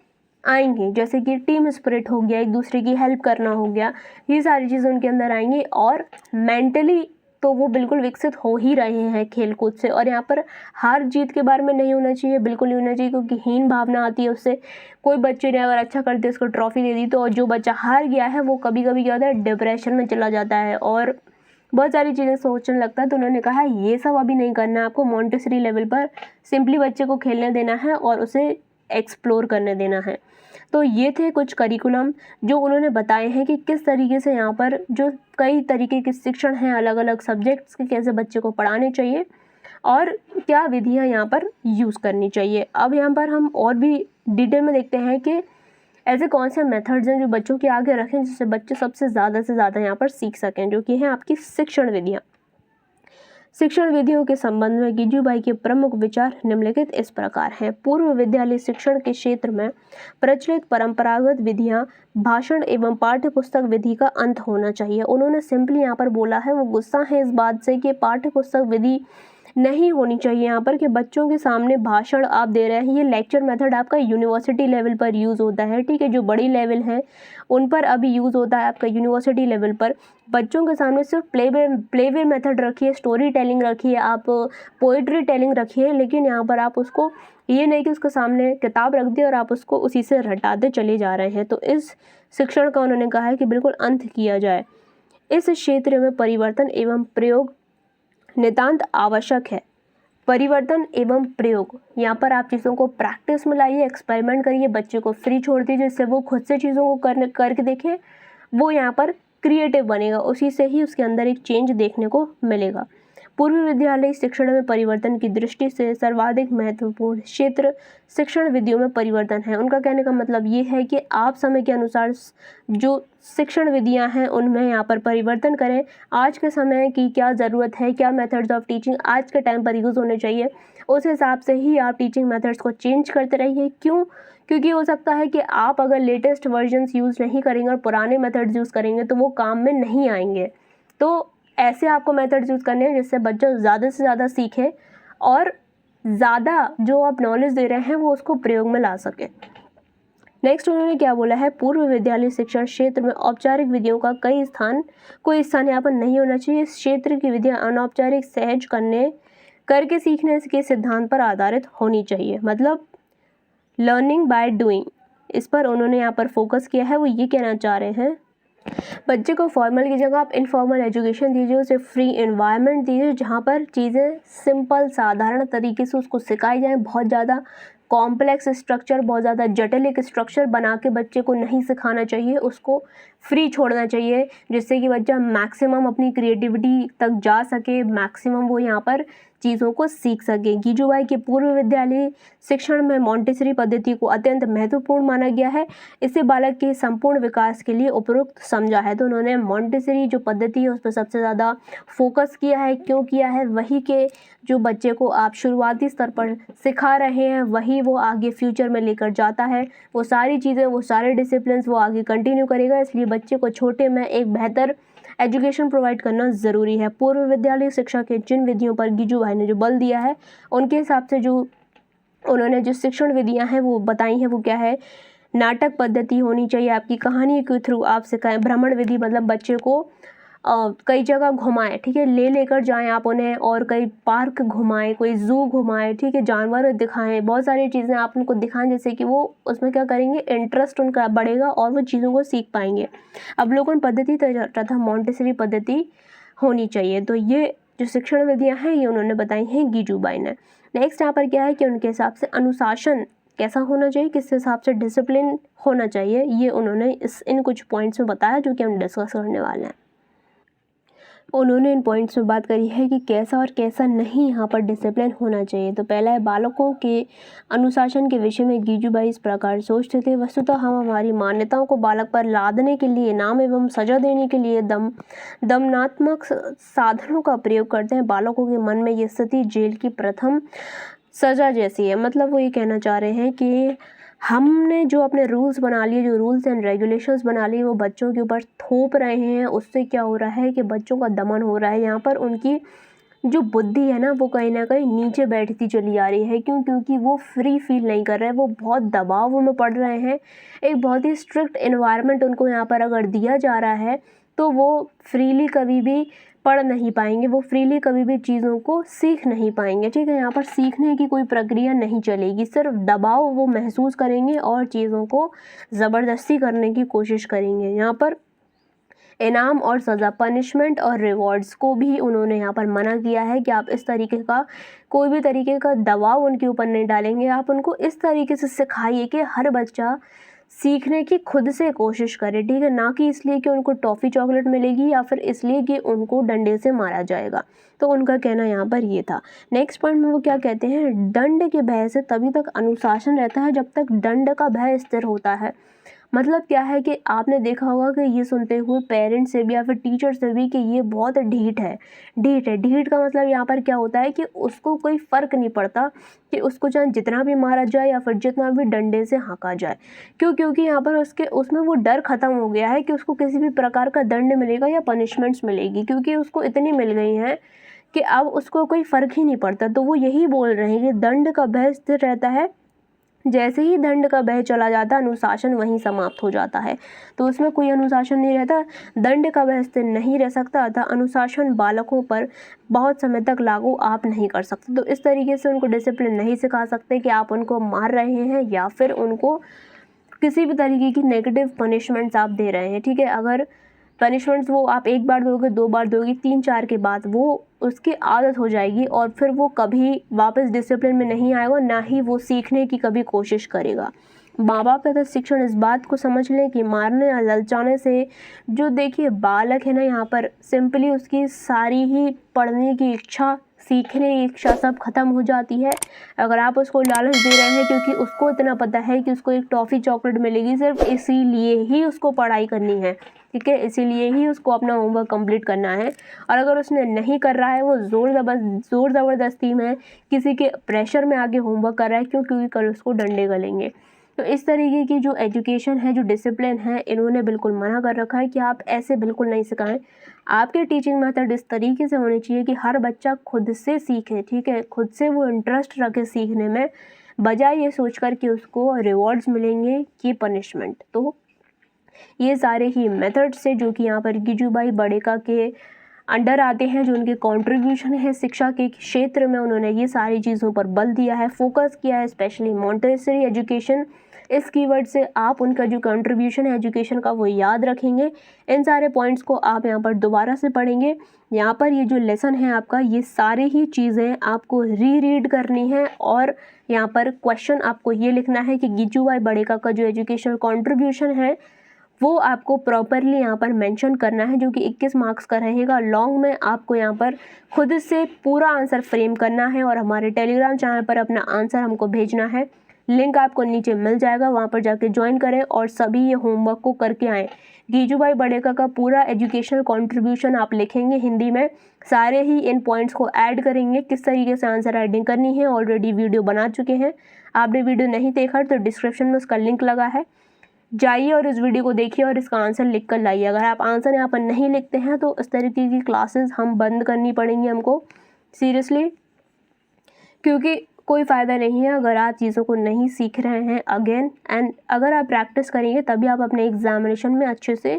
आएंगी, जैसे कि टीम स्पिरिट हो गया, एक दूसरे की हेल्प करना हो गया, ये सारी चीज़ें उनके अंदर आएंगी। और मेंटली तो वो बिल्कुल विकसित हो ही रहे हैं खेल कूद से। और यहाँ पर हार जीत के बारे में नहीं होना चाहिए, बिल्कुल नहीं होना चाहिए, क्योंकि हीन भावना आती है उससे। कोई बच्चे ने अगर अच्छा कर दिया, उसको ट्रॉफी दे दी, तो जो बच्चा हार गया है वो कभी कभी क्या होता है, डिप्रेशन में चला जाता है और बहुत सारी चीज़ें सोचने लगता है। तो उन्होंने कहा ये सब अभी नहीं करना है आपको, मॉन्टेसरी लेवल पर सिंपली बच्चे को खेलने देना है और उसे एक्सप्लोर करने देना है। तो ये थे कुछ करिकुलम जो उन्होंने बताए हैं कि किस तरीके से यहाँ पर जो कई तरीके के शिक्षण हैं अलग अलग सब्जेक्ट्स के, कैसे बच्चे को पढ़ाने चाहिए और क्या विधियाँ यहाँ पर यूज़ करनी चाहिए। अब यहाँ पर हम और भी डिटेल में देखते हैं कि ऐसे कौन से मेथड्स हैं जो बच्चों के आगे रखें जिससे बच्चे सबसे ज़्यादा से ज़्यादा यहाँ पर सीख सकें, जो कि हैं आपकी शिक्षण विधियाँ। शिक्षण विधियों के संबंध में गिजुभाई के प्रमुख विचार निम्नलिखित इस प्रकार हैं। पूर्व विद्यालय शिक्षण के क्षेत्र में प्रचलित परंपरागत विधियां, भाषण एवं पाठ्य पुस्तक विधि का अंत होना चाहिए। उन्होंने सिंपली यहाँ पर बोला है, वो गुस्सा है इस बात से कि पाठ्य पुस्तक विधि नहीं होनी चाहिए यहाँ पर, कि बच्चों के सामने भाषण आप दे रहे हैं। ये लेक्चर मेथड आपका यूनिवर्सिटी लेवल पर यूज़ होता है, ठीक है, जो बड़ी लेवल है उन पर अभी यूज़ होता है आपका यूनिवर्सिटी लेवल पर। बच्चों के सामने सिर्फ प्लेवे मेथड रखिए, स्टोरी टेलिंग रखिए, आप पोइट्री टेलिंग रखिए, लेकिन यहाँ पर आप उसको ये नहीं कि उसके सामने किताब रख दिए और आप उसको उसी से रटाते चले जा रहे हैं। तो इस शिक्षण का उन्होंने कहा है कि बिल्कुल अंत किया जाए। इस क्षेत्र में परिवर्तन एवं प्रयोग नितांत आवश्यक है। परिवर्तन एवं प्रयोग, यहाँ पर आप चीज़ों को प्रैक्टिस में लाइए, एक्सपेरिमेंट करिए, बच्चे को फ्री छोड़ दीजिए, जिससे वो खुद से चीज़ों को करके देखे, वो यहाँ पर क्रिएटिव बनेगा, उसी से ही उसके अंदर एक चेंज देखने को मिलेगा। पूर्व विद्यालय शिक्षण में परिवर्तन की दृष्टि से सर्वाधिक महत्वपूर्ण क्षेत्र शिक्षण विधियों में परिवर्तन है। उनका कहने का मतलब ये है कि आप समय के अनुसार जो शिक्षण विधियां हैं उनमें यहाँ पर परिवर्तन करें। आज के समय की क्या ज़रूरत है, क्या मेथड्स ऑफ टीचिंग आज के टाइम पर यूज़ होने चाहिए, उस हिसाब से ही आप टीचिंग मेथड्स को चेंज करते रहिए। क्यों? क्योंकि हो सकता है कि आप अगर लेटेस्ट वर्जन्स यूज़ नहीं करेंगे और पुराने मेथड्स यूज़ करेंगे तो वो काम में नहीं आएंगे। तो ऐसे आपको मेथड्स यूज़ करने हैं जिससे बच्चा ज़्यादा से ज़्यादा सीखे और ज़्यादा जो आप नॉलेज दे रहे हैं वो उसको प्रयोग में ला सके। नेक्स्ट उन्होंने क्या बोला है, पूर्व विद्यालय शिक्षण क्षेत्र में औपचारिक विधियों का कोई स्थान यहाँ पर नहीं होना चाहिए। इस क्षेत्र की विधियाँ अनौपचारिक सहज करके सीखने के सिद्धांत पर आधारित होनी चाहिए, मतलब लर्निंग बाय डूइंग। इस पर उन्होंने यहाँ पर फोकस किया है। वो ये कहना चाह रहे हैं, बच्चे को फॉर्मल की जगह आप इनफॉर्मल एजुकेशन दीजिए, उसे फ्री एनवायरनमेंट दीजिए जहाँ पर चीज़ें सिंपल साधारण तरीके से उसको सिखाई जाए। बहुत ज़्यादा कॉम्प्लेक्स स्ट्रक्चर, बहुत ज़्यादा जटिल एक स्ट्रक्चर बना के बच्चे को नहीं सिखाना चाहिए, उसको फ्री छोड़ना चाहिए, जिससे कि बच्चा मैक्सिमम अपनी क्रिएटिविटी तक जा सके, मैक्सिमम वो यहाँ पर चीज़ों को सीख सके। गिजुभाई के पूर्व विद्यालय शिक्षण में मॉन्टेसरी पद्धति को अत्यंत महत्वपूर्ण माना गया है। इसे बालक के संपूर्ण विकास के लिए उपयुक्त समझा है। तो उन्होंने मॉन्टेसरी जो पद्धति है उस पर सबसे ज़्यादा फोकस किया है। क्यों किया है? वही के जो बच्चे को आप शुरुआती स्तर पर सिखा रहे हैं वही वो आगे फ्यूचर में लेकर जाता है। वो सारी चीज़ें, वो सारे डिसिप्लिन वो आगे कंटिन्यू करेगा। इसलिए बच्चे को छोटे में एक बेहतर एजुकेशन प्रोवाइड करना ज़रूरी है। पूर्व विद्यालय शिक्षा के जिन विधियों पर गिजुभाई ने जो बल दिया है, उनके हिसाब से जो उन्होंने जो शिक्षण विधियां हैं वो बताई हैं, वो क्या है? नाटक पद्धति होनी चाहिए, आपकी कहानी के थ्रू आप सिखाएं। भ्रमण विधि, मतलब बच्चे को कई जगह घुमाएं, ठीक है, लेकर जाएं आप उन्हें, और कई पार्क घुमाएं, कोई जू घुमाएं, ठीक है, जानवर दिखाएं, बहुत सारी चीज़ें आप उनको दिखाएं, जैसे कि वो उसमें क्या करेंगे, इंटरेस्ट उनका बढ़ेगा और वो चीज़ों को सीख पाएंगे। अवलोकन पद्धति तथा मॉन्टेसरी पद्धति होनी चाहिए। तो ये जो शिक्षण विधियाँ हैं ये उन्होंने बताई हैं गिजुभाई ने। नेक्स्ट यहाँ पर क्या है कि उनके हिसाब से अनुशासन कैसा होना चाहिए, किस हिसाब से डिसिप्लिन होना चाहिए, ये उन्होंने इन कुछ पॉइंट्स में बताया जो कि हम डिस्कस करने वाले हैं। उन्होंने इन पॉइंट्स में बात करी है कि कैसा और कैसा नहीं यहाँ पर डिसिप्लिन होना चाहिए। तो पहला है, बालकों के अनुशासन के विषय में गिजुभाई इस प्रकार सोचते थे, वस्तुतः हम हमारी मान्यताओं को बालक पर लादने के लिए, इनाम एवं सजा देने के लिए दमनात्मक साधनों का प्रयोग करते हैं। बालकों के मन में ये स्थिति जेल की प्रथम सजा जैसी है। मतलब वो ये कहना चाह रहे हैं कि हमने जो अपने रूल्स बना लिए, जो रूल्स एंड रेगुलेशंस बना लिए, वो बच्चों के ऊपर थोप रहे हैं। उससे क्या हो रहा है कि बच्चों का दमन हो रहा है, यहाँ पर उनकी जो बुद्धि है ना वो कहीं ना कहीं नीचे बैठती चली आ रही है। क्यों? क्योंकि वो फ्री फील नहीं कर रहे हैं, वो बहुत दबाव में पड़ रहे हैं। एक बहुत ही स्ट्रिक्ट एनवायरनमेंट उनको यहाँ पर अगर दिया जा रहा है तो वो फ्रीली कभी भी पढ़ नहीं पाएंगे, वो फ्रीली कभी भी चीज़ों को सीख नहीं पाएंगे। ठीक है, यहाँ पर सीखने की कोई प्रक्रिया नहीं चलेगी, सिर्फ दबाव वो महसूस करेंगे और चीज़ों को ज़बरदस्ती करने की कोशिश करेंगे। यहाँ पर इनाम और सज़ा, पनिशमेंट और रिवॉर्ड्स को भी उन्होंने यहाँ पर मना किया है कि आप इस तरीके का कोई भी तरीके का दबाव उनके ऊपर नहीं डालेंगे। आप उनको इस तरीके से सिखाइए कि हर बच्चा सीखने की खुद से कोशिश करे। ठीक है, ना कि इसलिए कि उनको टॉफ़ी चॉकलेट मिलेगी या फिर इसलिए कि उनको डंडे से मारा जाएगा। तो उनका कहना यहाँ पर ये था। नेक्स्ट पॉइंट में वो क्या कहते हैं, दंड के भय से तभी तक अनुशासन रहता है जब तक दंड का भय स्थिर होता है। मतलब क्या है कि आपने देखा होगा कि ये सुनते हुए पेरेंट्स से भी या फिर टीचर से भी कि ये बहुत ढीठ है। ढीठ का मतलब यहाँ पर क्या होता है कि उसको कोई फ़र्क नहीं पड़ता कि उसको चाहे जितना भी मारा जाए या फिर जितना भी डंडे से हाँका जाए। क्यों? क्योंकि यहाँ पर उसमें वो डर ख़त्म हो गया है कि उसको किसी भी प्रकार का दंड मिलेगा या पनिशमेंट्स मिलेगी, क्योंकि उसको इतनी मिल गई हैं कि अब उसको कोई फ़र्क ही नहीं पड़ता। तो वो यही बोल रहे हैं कि दंड का भय स्थिर रहता है, जैसे ही दंड का भय चला जाता है अनुशासन वहीं समाप्त हो जाता है। तो उसमें कोई अनुशासन नहीं रहता, दंड का भय स्थिर नहीं रह सकता, अतः अनुशासन बालकों पर बहुत समय तक लागू आप नहीं कर सकते। तो इस तरीके से उनको डिसिप्लिन नहीं सिखा सकते कि आप उनको मार रहे हैं या फिर उनको किसी भी तरीके की नेगेटिव पनिशमेंट्स आप दे रहे हैं। ठीक है, अगर पनिशमेंट्स वो आप एक बार दोगे, 2 बार दोगे, 3-4 के बाद वो उसकी आदत हो जाएगी और फिर वो कभी वापस डिसिप्लिन में नहीं आएगा, ना ही वो सीखने की कभी कोशिश करेगा। माँ बाप तथा शिक्षण इस बात को समझ लें कि मारने या ललचाने से जो देखिए बालक है ना, यहाँ पर सिंपली उसकी सारी ही पढ़ने की इच्छा, सीखने की इच्छा सब खत्म हो जाती है। अगर आप उसको लालच दे रहे हैं क्योंकि उसको इतना पता है कि उसको एक टॉफ़ी चॉकलेट मिलेगी, सिर्फ इसीलिए ही उसको पढ़ाई करनी है। ठीक है, इसीलिए ही उसको अपना होमवर्क कंप्लीट करना है, और अगर उसने नहीं कर रहा है, वो ज़ोर ज़बरदस्ती में किसी के प्रेशर में आके होमवर्क कर रहा है, क्यों? क्योंकि कल उसको डंडे गलेंगे। तो इस तरीके की जो एजुकेशन है, जो डिसिप्लिन है, इन्होंने बिल्कुल मना कर रखा है कि आप ऐसे बिल्कुल नहीं सिखाएं। आपके टीचिंग मेथड इस तरीके से होनी चाहिए कि हर बच्चा खुद से सीखे। ठीक है, खुद से वो इंटरेस्ट रखे सीखने में, बजाय ये सोचकर कि उसको रिवॉर्ड्स मिलेंगे कि पनिशमेंट। तो ये सारे ही मेथड्स से जो कि यहाँ पर गिजूभाई बड़ेका के अंडर आते हैं, जो उनके कंट्रीब्यूशन है शिक्षा के क्षेत्र में, उन्होंने ये सारी चीज़ों पर बल दिया है, फोकस किया है, स्पेशली मॉन्टेसरी एजुकेशन। इस कीवर्ड से आप उनका जो कंट्रीब्यूशन है एजुकेशन का वो याद रखेंगे। इन सारे पॉइंट्स को आप यहाँ पर दोबारा से पढ़ेंगे। यहाँ पर ये जो लेसन है आपका, ये सारे ही चीज़ें आपको रीड करनी है, और यहाँ पर क्वेश्चन आपको ये लिखना है कि गिजूभाई बड़ेका का जो एजुकेशनल कंट्रीब्यूशन है वो आपको प्रॉपरली यहाँ पर मेंशन करना है, जो कि 21 मार्क्स का रहेगा। लॉन्ग में आपको यहाँ पर खुद से पूरा आंसर फ्रेम करना है और हमारे टेलीग्राम चैनल पर अपना आंसर हमको भेजना है। लिंक आपको नीचे मिल जाएगा, वहाँ पर जाके ज्वाइन करें और सभी ये होमवर्क को करके आएँ। गिजूभाई बड़ेका का पूरा एजुकेशनल कंट्रीब्यूशन आप लिखेंगे हिंदी में, सारे ही इन पॉइंट्स को ऐड करेंगे, किस तरीके से आंसर राइटिंग करनी है। ऑलरेडी वीडियो बना चुके हैं, आपने वीडियो नहीं देखा तो डिस्क्रिप्शन में उसका लिंक लगा है, जाइए और इस वीडियो को देखिए और इसका आंसर लिख कर लाइए। अगर आप आंसर यहाँ पर नहीं लिखते हैं तो इस तरीके की क्लासेस हम बंद करनी पड़ेंगी हमको, सीरियसली, क्योंकि कोई फ़ायदा नहीं है अगर आप चीज़ों को नहीं सीख रहे हैं अगेन। एंड अगर आप प्रैक्टिस करेंगे तभी आप अपने एग्जामिनेशन में अच्छे से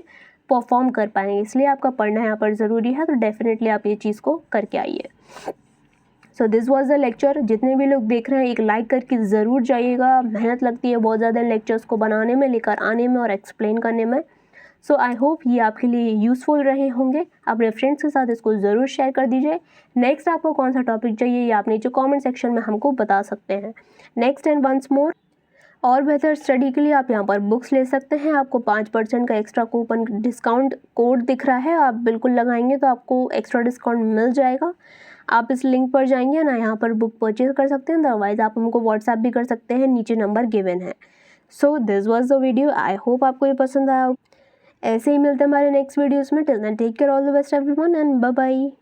परफॉर्म कर पाएंगे, इसलिए आपका पढ़ना यहाँ पर ज़रूरी है। तो डेफिनेटली आप ये चीज़ को करके आइए। So this was the lecture. जितने भी लोग देख रहे हैं एक लाइक करके ज़रूर जाइएगा, मेहनत लगती है बहुत ज़्यादा लेक्चर्स को बनाने में, लेकर आने में और एक्सप्लेन करने में। सो आई होप ये आपके लिए यूज़फुल रहे होंगे। अपने फ्रेंड्स के साथ इसको ज़रूर शेयर कर दीजिए। नेक्स्ट आपको कौन सा टॉपिक चाहिए ये आप नीचे कमेंट सेक्शन में हमको बता सकते हैं। नेक्स्ट एंड वंस मोर, और बेहतर स्टडी के लिए आप यहाँ पर बुक्स ले सकते हैं। आपको 5% का एक्स्ट्रा कूपन डिस्काउंट कोड दिख रहा है, आप बिल्कुल लगाएंगे तो आपको एक्स्ट्रा डिस्काउंट मिल जाएगा। आप इस लिंक पर जाएंगे ना, यहाँ पर बुक परचेज कर सकते हैं, अदरवाइज आप हमको व्हाट्सएप भी कर सकते हैं, नीचे नंबर गिवन है। So this was the video, I hope आपको ये पसंद आया। ऐसे ही मिलते हैं हमारे नेक्स्ट वीडियोस में। Till then take care, all the best everyone and bye bye.